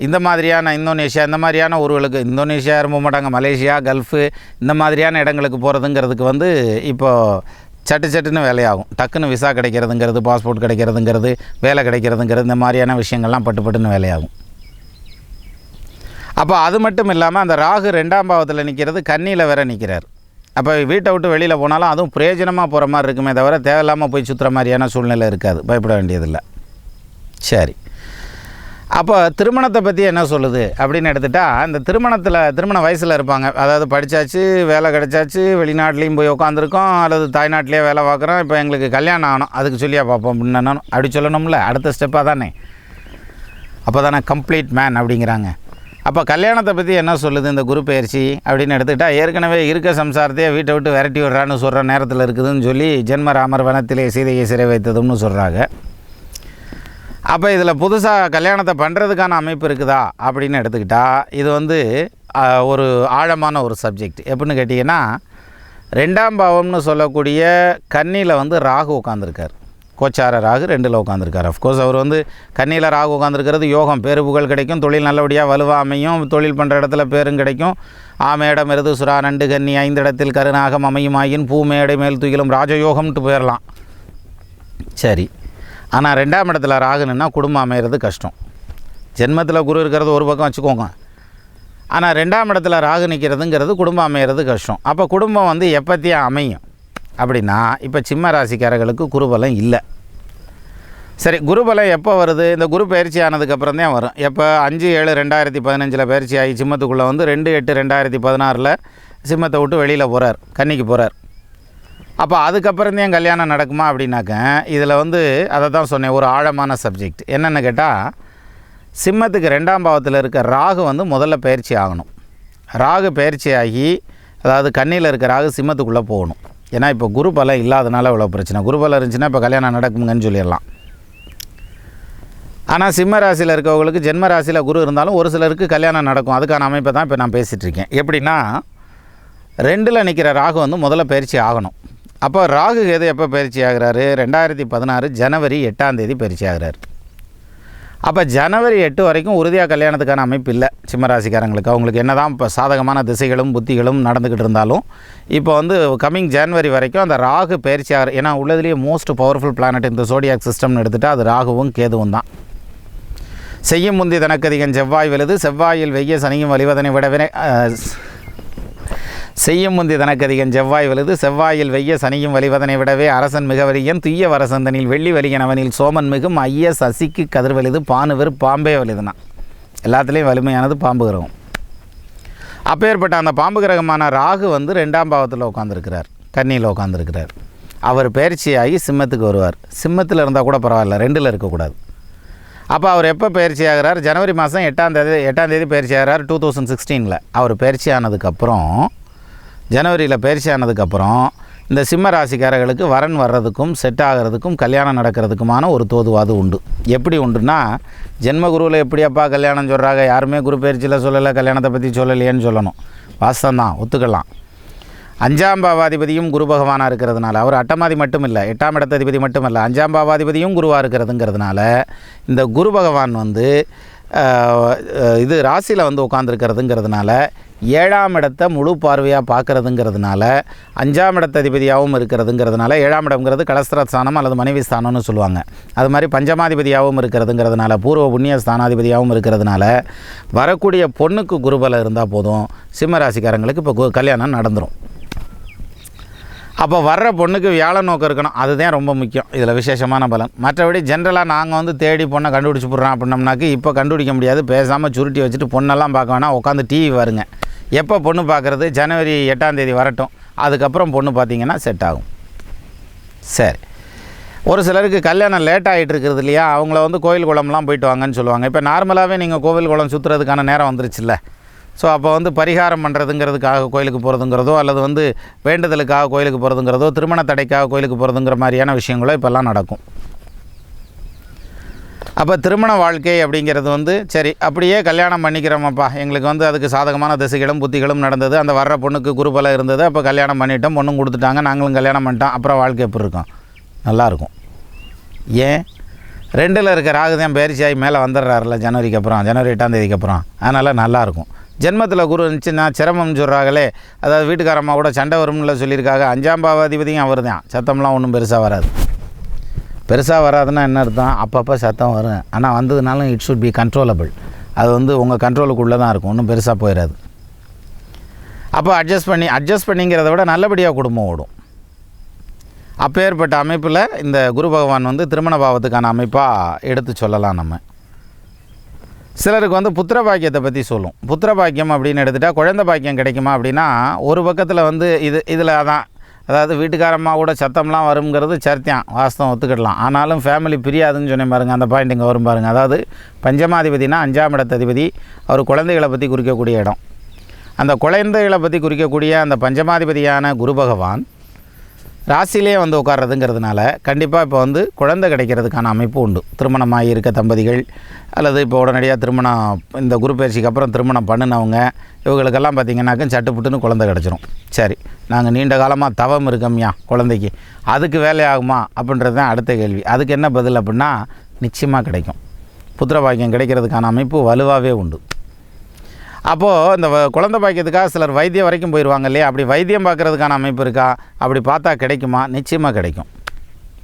இந்த மாதிரியான இந்தோனேஷியா, இந்த மாதிரியான ஊர்களுக்கு, இந்தோனேஷியா ரொம்ப மாட்டாங்க, மலேசியா, கல்ஃபு, இந்த மாதிரியான இடங்களுக்கு போகிறதுங்கிறதுக்கு வந்து இப்போது சட்டுன்னு வேலையாகும். டக்குன்னு விசா கிடைக்கிறதுங்கிறது, பாஸ்போர்ட் கிடைக்கிறதுங்கிறது, வேலை கிடைக்கிறதுங்கிறது, இந்த மாதிரியான விஷயங்கள்லாம் பட்டுன்னு வேலையாகும். அப்போ அது மட்டும் இல்லாமல் அந்த ராகு 2ஆம் பாவத்தில் நிற்கிறது, கன்னியில் வேற நிற்கிறார். அப்போ வீட்டை விட்டு வெளியில் போனாலும் அதுவும் பிரயோஜனமாக போகிற மாதிரி இருக்குமே தவிர தேவையில்லாமல் போய் சுற்றுற மாதிரியான சூழ்நிலை இருக்காது, பயப்பட வேண்டியதில்லை. சரி, அப்போ திருமணத்தை பற்றி என்ன சொல்லுது அப்படின்னு எடுத்துட்டால், இந்த திருமண வயசில் இருப்பாங்க, அதாவது படித்தாச்சு, வேலை கிடைச்சாச்சு, வெளிநாட்டிலையும் போய் உட்காந்துருக்கோம், அல்லது தாய்நாட்டிலே வேலை பார்க்குறோம், இப்போ எங்களுக்கு கல்யாணம் ஆகணும், அதுக்கு சொல்லியா பார்ப்போம் அப்படின்னு அப்படி சொல்லணும்ல, அடுத்த ஸ்டெப்பாக தானே. அப்போ தானே கம்ப்ளீட் மேன் அப்படிங்கிறாங்க. அப்போ கல்யாணத்தை பற்றி என்ன சொல்லுது இந்த குரு பயிற்சி அப்படின்னு எடுத்துக்கிட்டால், ஏற்கனவே இருக்க சம்சாரத்தையே வீட்டை விட்டு விரட்டி விடுறான்னு சொல்கிற நேரத்தில் இருக்குதுன்னு சொல்லி ஜென்மராமர் வனத்திலே சீதையை சிறை வைத்ததும்னு சொல்கிறாங்க. அப்போ இதில் புதுசாக கல்யாணத்தை பண்ணுறதுக்கான அமைப்பு இருக்குதா அப்படின்னு எடுத்துக்கிட்டால், இது வந்து ஒரு ஆழமான ஒரு சப்ஜெக்ட். எப்படின்னு கேட்டிங்கன்னா, 2ஆம் பாவம்னு சொல்லக்கூடிய கன்னியில் வந்து ராகு உட்காந்துருக்கார், கோச்சார ராகு 2ல் உட்காந்துருக்கார். அஃப்கோர்ஸ் அவர் வந்து கன்னியில் ராகு உட்காந்துருக்கிறது யோகம், பேரு புகழ் கிடைக்கும், தொழில் நல்லபடியாக வலுவாக அமையும், தொழில் பண்ணுற இடத்துல பேரும் கிடைக்கும். ஆமேடம் எருது சுறா நண்டு கன்னி 5 இடத்தில் கருநாகம் அமையுமாயின் பூமேடை மேல் துயிலும் ராஜயோகம்ட்டு போயிடலாம். சரி, ஆனால் 2ஆம் இடத்துல ராகுன்னா குடும்பம் அமைகிறது கஷ்டம். ஜென்மத்தில் குரு இருக்கிறது ஒரு பக்கம் வச்சுக்கோங்க, ஆனால் 2ஆம் இடத்துல ராகு நிற்கிறதுங்கிறது குடும்பம் அமைகிறது கஷ்டம். அப்போ குடும்பம் வந்து எப்பத்தியாக அமையும் அப்படின்னா, இப்போ சிம்ம ராசிக்காரர்களுக்கு குருபலம் இல்லை. சரி, குருபலம் எப்போ வருது? இந்த குரு பயிற்சி ஆனதுக்கப்புறம் தான் வரும். எப்போ? 5/7/2015 பயிற்சி ஆகி சிம்மத்துக்குள்ளே வந்து 2/8/2016 சிம்மத்தை விட்டு வெளியில் போகிறார், கன்னிக்கு போகிறார். அப்போ அதுக்கப்புறம் தான் கல்யாணம் நடக்குமா அப்படின்னாக்க, இதில் வந்து அதை தான் சொன்னேன், ஒரு ஆழமான சப்ஜெக்ட். என்னென்னு கேட்டால், சிம்மத்துக்கு 2ஆம் பாவத்தில் இருக்க ராகு வந்து முதல்ல பயிற்சி ஆகணும். ராகு பயிற்சி ஆகி, அதாவது கன்னியில் இருக்க ராகு சிம்மத்துக்குள்ளே போகணும். ஏன்னா இப்போ குரு பலம் இல்லாதனால இவ்வளோ பிரச்சனை. குரு பலம் இருந்துச்சுன்னா இப்போ கல்யாணம் நடக்குங்கன்னு சொல்லிடலாம். ஆனால் சிம்ம ராசியில் இருக்கவங்களுக்கு ஜென்ம ராசியில் குரு இருந்தாலும் ஒரு சிலருக்கு கல்யாணம் நடக்கும். அதுக்கான அமைப்பை தான் இப்போ நான் பேசிகிட்டு இருக்கேன். எப்படின்னா, 2ல் நிற்கிற ராகு வந்து முதல்ல பயிற்சி ஆகணும். அப்போ ராகு கேது எப்போ பயிற்சி ஆகிறாரு? 2016 ஜனவரி 8ஆம் தேதி பயிற்சி ஆகிறார். அப்போ ஜனவரி 8 வரைக்கும் உறுதியாக கல்யாணத்துக்கான அமைப்பு இல்லை சிம்மராசிக்காரங்களுக்கு. அவங்களுக்கு என்ன தான் இப்போ சாதகமான திசைகளும் புத்திகளும் நடந்துக்கிட்டு இருந்தாலும் இப்போ வந்து கம்மிங் ஜனவரி வரைக்கும் அந்த ராகு பயிற்சி ஆகிற, ஏன்னா உள்ளதுலேயே மோஸ்ட் பவர்ஃபுல் பிளானட் இந்த சோடியாக் சிஸ்டம்னு எடுத்துகிட்டா அது ராகுவும் கேதுவும் தான். செய்யும் முந்தி தனக்கதிகன் செவ்வாய் வெலுது, செவ்வாயில் வெய்ய சனியும் வலிவதனை விடவே செய்யும் முந்தி தனக்கதிகன் செவ்வாய் வெலுது, செவ்வாயில் வெய்ய சனியும் வலிவதனை விடவே அரசன் மிக வலியன் துய்ய வரசந்தனில் வெள்ளி வலியன் அவனில் சோமன் மிகும் ஐய சசிக்கு கதிர் வலிது பானுவர் பாம்பே வலிதுனா. எல்லாத்துலேயும் வலிமையானது பாம்பு கிரகம். அப்பேற்பட்ட அந்த பாம்பு கிரகமான ராகு வந்து 2ஆம் பாவத்தில் உட்காந்துருக்கிறார், கன்னியில் உட்காந்துருக்கிறார். அவர் பயிற்சியாகி சிம்மத்துக்கு வருவார். சிம்மத்தில் இருந்தால் கூட பரவாயில்ல, 2ல் இருக்கக்கூடாது. அப்போ அவர் எப்போ பயிற்சி ஆகிறார்? ஜனவரி மாதம் 8ஆம் தேதி பயிற்சி ஆகிறார் 2016. அவர் பயிற்சி ஆனதுக்கப்புறம், ஜனவரியில் பயிற்சி ஆனதுக்கப்புறம் இந்த சிம்ம ராசிக்காரர்களுக்கு வரன் வர்றதுக்கும் செட் ஆகிறதுக்கும் கல்யாணம் நடக்கிறதுக்குமான ஒரு தோதுவாது உண்டு. எப்படி உண்டுன்னா, ஜென்மகுருவில் எப்படியப்பா கல்யாணம் சொல்கிறாங்க, யாருமே குரு பயிற்சியில் சொல்லலை, கல்யாணத்தை பற்றி சொல்லலையேன்னு சொல்லணும். வாஸ்தவந்தான், ஒத்துக்கலாம். 5ஆம் பாவாதிபதியும் குரு பகவானாக இருக்கிறதுனால, அவர் அட்டமாதி மட்டும் இல்லை, 8ஆம் இடத்ததிபதி மட்டும் இல்லை, 5ஆம் பாவாதிபதியும் குருவாக இருக்கிறதுங்கிறதுனால இந்த குரு பகவான் வந்து இது ராசியில் வந்து உட்காந்துருக்கிறதுங்கிறதுனால 7ஆம் இடத்தை முழு பார்வையாக பார்க்குறதுங்கிறதுனால 5ஆம் இடத்ததிபதியாகவும் இருக்கிறதுங்கிறதுனால, 7ஆம் இடம்ங்கிறது கலஸ்திரஸ்தானம் அல்லது மனைவி ஸ்தானம்னு சொல்லுவாங்க. அது மாதிரி பஞ்சமாதிபதியாகவும் இருக்கிறதுங்கிறதுனால, பூர்வ புண்ணிய ஸ்தானாதிபதியாகவும் இருக்கிறதுனால வரக்கூடிய பொண்ணுக்கு குருபலம் இருந்தால் போதும், சிம்ம ராசிக்காரங்களுக்கு இப்போ கல்யாணம் நடந்துடும். அப்போ வர்ற பொண்ணுக்கு வியாழ நோக்கம் இருக்கணும், அதுதான் ரொம்ப முக்கியம் இதில் விசேஷமான பலன். மற்றபடி ஜென்ரலாக நாங்கள் வந்து தேடி பொண்ணை கண்டுபிடிச்சி போடுறோம் அப்படின்னம்னாக்கி இப்போ கண்டுபிடிக்க முடியாது. பேசாமல் சுருட்டி வச்சுட்டு பொண்ணெல்லாம் பார்க்க வேணாம், உட்காந்து டிவி வருங்க. எப்போ பொண்ணு பார்க்குறது? ஜனவரி 8ஆம் தேதி வரட்டும், அதுக்கப்புறம் பொண்ணு பார்த்திங்கன்னா செட் ஆகும். சரி, ஒரு சிலருக்கு கல்யாணம் லேட் ஆகிட்டு இருக்கிறது இல்லையா, அவங்கள வந்து கோவில் குளம்லாம் போயிட்டு வாங்கன்னு சொல்லுவாங்க. இப்போ நார்மலாகவே நீங்கள் கோவில் குளம் சுற்றுறதுக்கான நேரம் வந்துருச்சுல்ல. ஸோ அப்போ வந்து பரிகாரம் பண்ணுறதுங்கிறதுக்காக கோயிலுக்கு போகிறதுங்கிறதோ, அல்லது வந்து வேண்டுதலுக்காக கோயிலுக்கு போகிறதுங்கிறதோ, திருமண தடைக்காக கோயிலுக்கு போகிறதுங்கிற மாதிரியான விஷயங்களோ இப்போல்லாம் நடக்கும். அப்போ திருமண வாழ்க்கை அப்படிங்கிறது வந்து சரி, அப்படியே கல்யாணம் பண்ணிக்கிறோமப்பா, எங்களுக்கு வந்து அதுக்கு சாதகமான திசைகளும் புத்திகளும் நடந்தது, அந்த வர்ற பொண்ணுக்கு குருபலம் இருந்தது, அப்போ கல்யாணம் பண்ணிட்டோம், பொண்ணும் கொடுத்துட்டாங்க, நாங்களும் கல்யாணம் பண்ணிட்டோம், அப்புறம் வாழ்க்கை எப்படி இருக்கும்? நல்லாயிருக்கும். ஏன்? 2ல் இருக்க ராகுதான் பயிற்சியாகி மேலே வந்துடுறாருல ஜனவரி 8ஆம் தேதிக்கு அப்புறம், அதனால் நல்லாயிருக்கும். ஜென்மத்தில் குரு இருந்துச்சுன்னா சிரமம்னு சொல்கிறாங்களே, அதாவது வீட்டுக்காரம்மா கூட சண்டை வரும்ல சொல்லியிருக்காங்க. 5ஆம் பாவாதிபதியும் அவர் தான், சத்தம்லாம் ஒன்றும் பெருசாக வராதுன்னா என்ன அர்த்தம்? அப்பப்போ சத்தம் வரும், ஆனால் வந்ததுனாலும் இட் ஷுட் பி கண்ட்ரோலபிள். அது வந்து உங்கள் கண்ட்ரோலுக்குள்ளே தான் இருக்கும், ஒன்றும் பெருசாக போயிடாது. அப்போ அட்ஜஸ்ட் பண்ணிங்கிறத விட நல்லபடியாக குடும்பம் ஓடும். அப்பேற்பட்ட அமைப்பில் இந்த குரு பகவான் வந்து திருமண பாவத்துக்கான அமைப்பாக எடுத்து சொல்லலாம். நம்ம சிலருக்கு வந்து புத்திர பாக்கியத்தை பற்றி சொல்லும். புத்திர பாக்கியம் அப்படின்னு எடுத்துகிட்டா குழந்தை பாக்கியம் கிடைக்குமா அப்படின்னா, ஒரு பக்கத்தில் வந்து இதில் அதான், அதாவது வீட்டுக்காரம்மா கூட சத்தம்லாம் வருங்கிறது சர்த்தியம், வாஸ்தவம் ஒத்துக்கிடலாம். ஆனாலும் ஃபேமிலி பிரியாதுன்னு சொன்னேன் பாருங்கள், அந்த பாயிண்ட் இங்கே வரும் பாருங்கள். அதாவது பஞ்சமாதிபதினா 5ஆம் இடத்ததிபதி, அவர் குழந்தைகளை பற்றி குறிக்கக்கூடிய இடம். அந்த குழந்தைகளை பற்றி குறிக்கக்கூடிய அந்த பஞ்சமாதிபதியான குரு பகவான் ராசியிலே வந்து உட்கார்றதுங்கிறதுனால கண்டிப்பாக இப்போ வந்து குழந்தை கிடைக்கிறதுக்கான அமைப்பு உண்டு. திருமணமாகி இருக்க தம்பதிகள் அல்லது இப்போ உடனடியாக திருமணம், இந்த குரு பயிற்சிக்கு அப்புறம் திருமணம் பண்ணினவங்க, இவங்களுக்கெல்லாம் பார்த்திங்கன்னாக்க சட்டுப்புட்டுன்னு குழந்தை கிடச்சிரும். சரி, நாங்கள் நீண்ட காலமாக தவம் இருக்கோம்யா குழந்தைக்கு, அதுக்கு வேலை ஆகுமா அப்படின்றது தான் அடுத்த கேள்வி. அதுக்கு என்ன பதில் அப்படின்னா, நிச்சயமாக கிடைக்கும். புத்திர பாக்கியம் கிடைக்கிறதுக்கான அமைப்பு வலுவாகவே உண்டு. அப்போது இந்த குழந்தை பாக்கியத்துக்காக சிலர் வைத்தியம் வரைக்கும் போயிடுவாங்க இல்லையா, அப்படி வைத்தியம் பார்க்குறதுக்கான அமைப்பு இருக்கா? அப்படி பார்த்தா கிடைக்குமா? நிச்சயமாக கிடைக்கும்.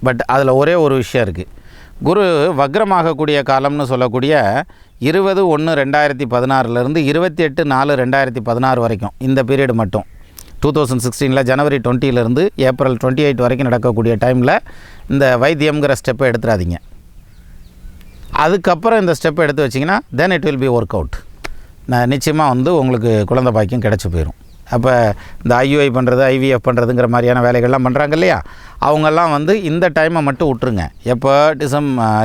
பட் அதில் ஒரே ஒரு விஷயம் இருக்குது. குரு வக்ரமாகக்கூடிய காலம்னு சொல்லக்கூடிய 20/1/2016 28/4/2016 வரைக்கும், இந்த பீரியட் மட்டும் 2016 ஜனவரி 20 ஏப்ரல் 28 வரைக்கும் நடக்கக்கூடிய டைமில் இந்த வைத்தியம்ங்கிற ஸ்டெப்பை எடுத்துடாதீங்க. அதுக்கப்புறம் இந்த ஸ்டெப் எடுத்து வச்சிங்கன்னா then it will be work out. நிச்சயமாக வந்து உங்களுக்கு குழந்தை பாக்கியம் கிடச்சி போயிடும். அப்போ இந்த IUI பண்ணுறது, IVF பண்ணுறதுங்கிற மாதிரியான வேலைகள்லாம் பண்ணுறாங்க இல்லையா, அவங்கெல்லாம் வந்து இந்த டைமை மட்டும் விட்டுருங்க. எப்போ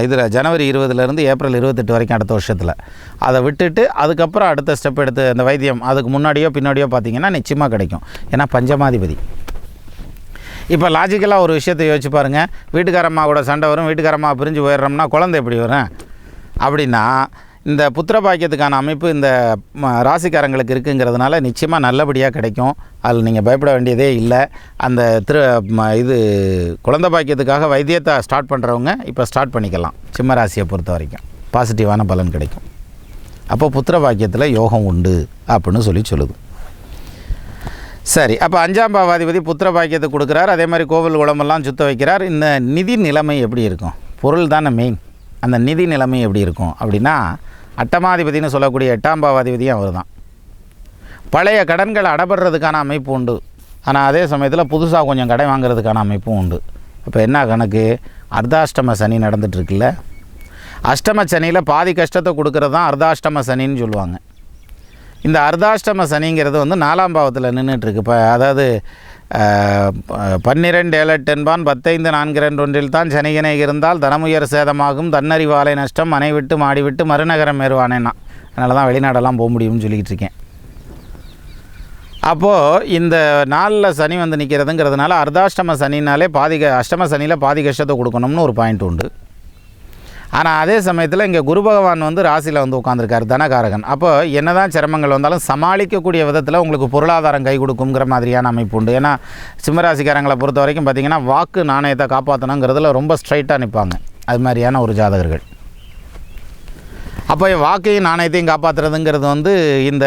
இதில் ஜனவரி 20 ஏப்ரல் 28 வரைக்கும் அடுத்த வருஷத்தில் அதை விட்டுட்டு அதுக்கப்புறம் அடுத்த ஸ்டெப் எடுத்து அந்த வைத்தியம் அதுக்கு முன்னாடியோ பின்னாடியோ பார்த்திங்கன்னா நிச்சயமாக கிடைக்கும். ஏன்னா பஞ்சமாதிபதி. இப்போ லாஜிக்கலாக ஒரு விஷயத்தை யோசிச்சு பாருங்கள். வீட்டுக்காரம்மா கூட சண்டை வரும், வீட்டுக்காரம்மா பிரிஞ்சு போயிடுறோம்னா குழந்தை எப்படி வரும்? அப்படின்னா இந்த புத்திர பாக்கியத்துக்கான அமைப்பு இந்த ராசிக்காரங்களுக்கு இருக்குங்கிறதுனால நிச்சயமாக நல்லபடியாக கிடைக்கும். அதில் நீங்கள் பயப்பட வேண்டியதே இல்லை. அந்த இது குழந்தை பாக்கியத்துக்காக வைத்தியத்தை ஸ்டார்ட் பண்ணுறவங்க இப்போ ஸ்டார்ட் பண்ணிக்கலாம். சிம்ம ராசியை பொறுத்த வரைக்கும் பாசிட்டிவான பலன் கிடைக்கும். அப்போ புத்திர பாக்கியத்தில் யோகம் உண்டு அப்படின்னு சொல்லுது. சரி, அப்போ 5ஆம் பாவாதிபதி புத்திர பாக்கியத்தை கொடுக்குறார். அதே மாதிரி கோவில் குளமெல்லாம் சுத்த வைக்கிறார். இந்த நிதி நிலைமை எப்படி இருக்கும்? பொருள் தானே மெயின். அந்த நிதி நிலைமை எப்படி இருக்கும் அப்படின்னா, அட்டமாதிபதினு சொல்லக்கூடிய 8ஆம் பாவாதிபதியும் அவர் தான். பழைய கடன்களை அடைபடுறதுக்கான அமைப்பு உண்டு. ஆனால் அதே சமயத்தில் புதுசாக கொஞ்சம் கடை வாங்கிறதுக்கான அமைப்பும் உண்டு. இப்போ என்ன கணக்கு? அர்த்தாஷ்டம சனி நடந்துகிட்ருக்குல்ல, அஷ்டம சனியில் பாதி கஷ்டத்தை கொடுக்கறது தான் அர்த்தாஷ்டம சனின்னு சொல்லுவாங்க. இந்த அர்த்தாஷ்டம சனிங்கிறது வந்து 4ஆம் பாவத்தில் நின்றுட்டுருக்கு. இப்போ அதாவது 12 7 8 என்பான் 15 4 2 1 தான் சனிகனை இருந்தால் தனமுயர் சேதமாகும், தன்னறிவாலை நஷ்டம், மனை விட்டு மாடி விட்டு மறுநகரம் ஏறுவானேன்னா. அதனால தான் வெளிநாடெல்லாம் போக முடியும்னு சொல்லிக்கிட்டு இருக்கேன். அப்போது இந்த நாளில் சனி வந்து நிற்கிறதுங்கிறதுனால அர்த்தாஷ்டம சனினாலே அஷ்டம சனியில் பாதி கஷ்டத்தை கொடுக்கணும்னு ஒரு பாயிண்ட் உண்டு. ஆனால் அதே சமயத்தில் இங்கே குரு பகவான் வந்து ராசியில் வந்து உட்காந்துருக்கார், தனகாரகன். அப்போ என்ன தான் சிரமங்கள் வந்தாலும் சமாளிக்கக்கூடிய விதத்தில் உங்களுக்கு பொருளாதாரம் கை கொடுக்குங்கிற மாதிரியான அமைப்பு உண்டு. ஏன்னா சிம்மராசிக்காரங்களை பொறுத்த வரைக்கும் பார்த்திங்கன்னா வாக்கு நாணயத்தை காப்பாற்றணுங்கிறதுல ரொம்ப ஸ்ட்ரைட்டாக நிற்பாங்க. அது மாதிரியான ஒரு ஜாதகர்கள். அப்போ வாக்கையும் நாணயத்தையும் காப்பாற்றுறதுங்கிறது வந்து இந்த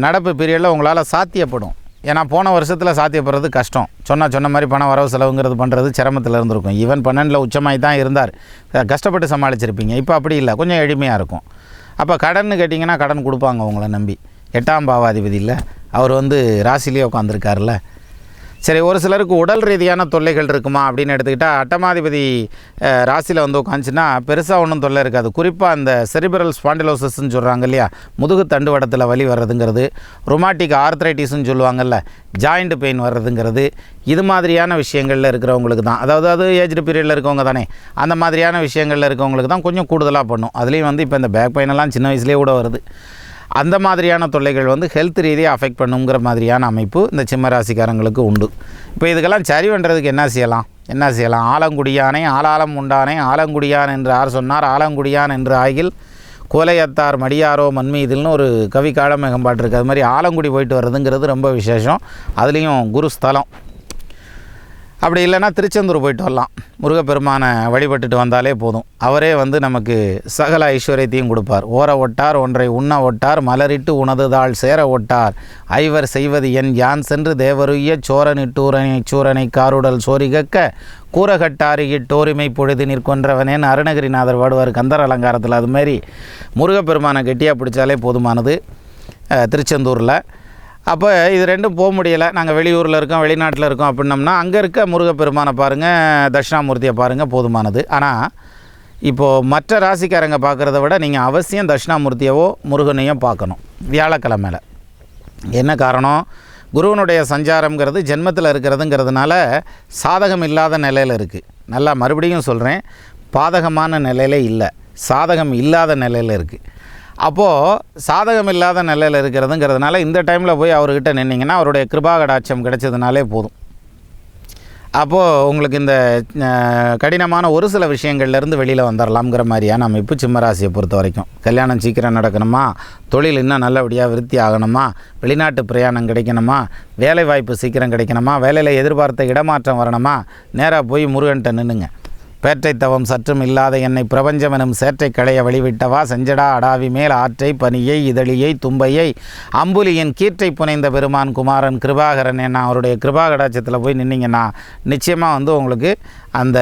நடப்பு பீரியடில் உங்களால் சாத்தியப்படும். ஏன்னா போன வருஷத்தில் சாத்தியப்படுறது கஷ்டம். சொன்ன மாதிரி பணம் வரவு செலவுங்கிறது பண்ணுறது சிரமத்தில் இருந்திருக்கும். ஈவன் 12 உச்சமாகி தான் இருந்தார், கஷ்டப்பட்டு சமாளிச்சிருப்பீங்க. இப்போ அப்படி இல்லை, கொஞ்சம் எளிமையாக இருக்கும். அப்போ கடன் கேட்டிங்கன்னா கடன் கொடுப்பாங்க உங்களை நம்பி. 8ஆம் பாவாதிபதி இல்லை, அவர் வந்து ராசிலேயே உட்காந்துருக்காருல்ல. சரி, ஒரு சிலருக்கு உடல் ரீதியான தொல்லைகள் இருக்குமா அப்படின்னு எடுத்துக்கிட்டால், அட்டமாதிபதி ராசியில் வந்து உட்காந்துச்சுன்னா பெருசாக ஒன்றும் தொல்லை இருக்காது. குறிப்பாக அந்த செரிபிரல் ஸ்பாண்டிலோசிஸ்ன்னு சொல்கிறாங்க இல்லையா, முதுகு தண்டுவடத்தில் வலி வர்றதுங்கிறது, ரொமாட்டிக் ஆர்த்ரைட்டிஸ்ன்னு சொல்லுவாங்கல்ல, ஜாயிண்ட் பெயின் வர்றதுங்கிறது, இது மாதிரியான விஷயங்களில் இருக்கிறவங்களுக்கு தான், அதாவது அது ஏஜ்டு பீரியடில் இருக்கவங்க தானே, அந்த மாதிரியான விஷயங்களில் இருக்கவங்களுக்கு தான் கொஞ்சம் கூடுதலாக பண்ணும். அதுலேயும் வந்து இப்போ இந்த பேக் பெயினெல்லாம் சின்ன வயசுலேயே கூட வருது. அந்த மாதிரியான தொல்லைகள் வந்து ஹெல்த் ரீதியாக அஃபெக்ட் பண்ணுங்கிற மாதிரியான அமைப்பு இந்த சிம்ம ராசிக்காரங்களுக்கு உண்டு. இப்போ இதுக்கெல்லாம் சரி பண்ணுறதுக்கு என்ன செய்யலாம்? ஆலங்குடியானை ஆளாலம் உண்டானே ஆலங்குடியான் என்று யார் சொன்னார்? ஆலங்குடியான் என்று ஆகில் கோலையத்தார் மடியாரோ மண்மீதில்னு ஒரு கவி காலமேகம் பாட்டு இருக்குது. அது மாதிரி ஆலங்குடி போயிட்டு வர்றதுங்கிறது ரொம்ப விசேஷம். அதுலேயும் குரு ஸ்தலம். அப்படி இல்லைன்னா திருச்செந்தூர் போயிட்டு வரலாம். முருகப்பெருமானை வழிபட்டுட்டு வந்தாலே போதும். அவரே வந்து நமக்கு சகல ஐஸ்வர்யத்தையும் கொடுப்பார். ஓர ஒட்டார் ஒன்றை உண்ண ஒட்டார், மலரிட்டு உணதுதாள் சேர ஒட்டார், ஐவர் செய்வது என் யான் சென்று தேவருய்ய சூரனை காருடல் சோரிகக்க கூறகட்டாரியிட்டோரிமை பொழுது நிற்கொன்றவனேன்னு அருணகிரிநாதர் பாடுவார் கந்தர் அலங்காரத்தில். அதுமாரி முருகப்பெருமானை கெட்டியாக பிடிச்சாலே போதுமானது திருச்செந்தூரில். அப்போ இது ரெண்டும் போக முடியலை, நாங்கள் வெளியூரில் இருக்கோம், வெளிநாட்டில் இருக்கோம் அப்படின்னம்னா அங்கே இருக்க முருகப்பெருமானை பாருங்கள், தட்சிணாமூர்த்தியை பாருங்கள், போதுமானது. ஆனால் இப்போது மற்ற ராசிக்காரங்க பார்க்குறத விட நீங்கள் அவசியம் தட்சிணாமூர்த்தியவோ முருகனையோ பார்க்கணும் வியாழக்கிழமையில். என்ன காரணம்? குருவனுடைய சஞ்சாரம்ங்கிறது ஜென்மத்தில் இருக்கிறதுங்கிறதுனால சாதகம் இல்லாத நிலையில் இருக்குது. நல்லா மறுபடியும் சொல்கிறேன், பாதகமான நிலையில் இல்லை, சாதகம் இல்லாத நிலையில் இருக்குது. அப்போது சாதகம் இல்லாத நிலையில் இருக்கிறதுங்கிறதுனால இந்த டைமில் போய் அவர்கிட்ட நின்னிங்கன்னா அவருடைய கிருபாகடாட்சம் கிடைச்சதுனாலே போதும். அப்போது உங்களுக்கு இந்த கடினமான ஒரு சில விஷயங்கள்லேருந்து வெளியில் வந்துடலாம்ங்கிற மாதிரியான அமைப்பு சிம்மராசியை பொறுத்த வரைக்கும். கல்யாணம் சீக்கிரம் நடக்கணுமா, தொழில் இன்னும் நல்லபடியாக விருத்தி ஆகணுமா, வெளிநாட்டு பிரயாணம் கிடைக்கணுமா, வேலை வாய்ப்பு சீக்கிரம் கிடைக்கணுமா, வேலையில் எதிர்பார்த்த இடமாற்றம் வரணுமா, நேராக போய் முருகன்ட்ட நின்றுங்க. பேற்றை தவம் சற்றும் இல்லாத என்னை பிரபஞ்சமெனும் சேற்றை களைய வழிவிட்டவா, செஞ்சடா அடாவி மேல் ஆற்றை பனியை இதழியை தும்பையை அம்புலியின் கீற்றை புனைந்த பெருமான் குமாரன் கிருபாகரன் என்ன அவருடைய கிருபாகடாட்சத்தில் போய் நின்னீங்கன்னா நிச்சயமாக வந்து உங்களுக்கு அந்த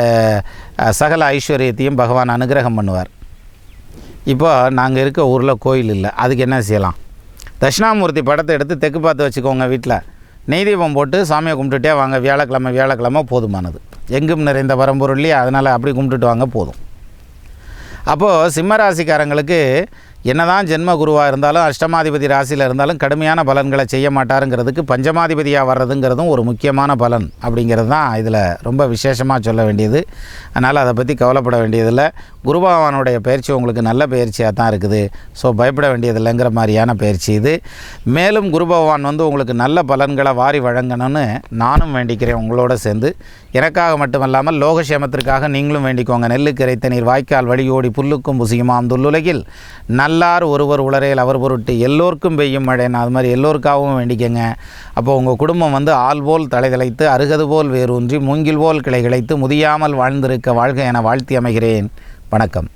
சகல ஐஸ்வர்யத்தையும் பகவான் அனுகிரகம் பண்ணுவார். இப்போ நாங்கள் இருக்க ஊரில் கோயில் இல்லை, அதுக்கு என்ன செய்யலாம்? தட்சிணாமூர்த்தி படத்தை எடுத்து தெற்கு பார்த்து வச்சுக்கோங்க. வீட்டில் நெய் தீபம் போட்டு சாமியை கும்பிட்டுட்டே வாங்க. வியாழக்கிழமை போதுமானது. எங்கும் நிறைந்த பரம்பொருள் இல்லையா, அதனால் அப்படி கும்பிட்டுட்டு வாங்க போதும். அப்போது சிம்ம ராசிக்காரங்களுக்கு என்னதான் ஜென்ம குருவாக இருந்தாலும் அஷ்டமாதிபதி ராசியில் இருந்தாலும் கடுமையான பலன்களை செய்ய மாட்டாருங்கிறதுக்கு பஞ்சமாதிபதியாக வர்றதுங்கிறதும் ஒரு முக்கியமான பலன் அப்படிங்கிறது தான் இதில் ரொம்ப விசேஷமாக சொல்ல வேண்டியது. அதனால் அதை பற்றி கவலைப்பட வேண்டியதில்லை. குரு பகவானுடைய பயிற்சி உங்களுக்கு நல்ல பயிற்சியாக தான் இருக்குது. ஸோ பயப்பட வேண்டியதில்லைங்கிற மாதிரியான பயிற்சி இது. மேலும் குரு பகவான் உங்களுக்கு நல்ல பலன்களை வாரி வழங்கணும்னு நானும் வேண்டிக்கிறேன். உங்களோட சேர்ந்து எனக்காக மட்டுமல்லாமல் லோகக்ஷேமத்திற்காக நீங்களும் வேண்டிக்கோங்க. நெல்லுக்கு இறைத்த நீர் வாய்க்கால் வழியோடி புல்லுக்கும் புசியுமாம் துல்லுலகில் நல்லார் ஒருவர் உளரையில் அவர் பொருட்டு எல்லோருக்கும் பெய்யும் மழை. நான் அது மாதிரி எல்லோருக்காகவும் வேண்டிக்கங்க. அப்போது உங்கள் குடும்பம் ஆள் போல் தலைதலைத்து அருகது போல் வேரூன்றி மூங்கில் போல் கிளை கிளைத்து முதியாமல் வாழ்ந்திருக்க வாழ்க என வாழ்த்தி அமைகிறேன். வணக்கம்.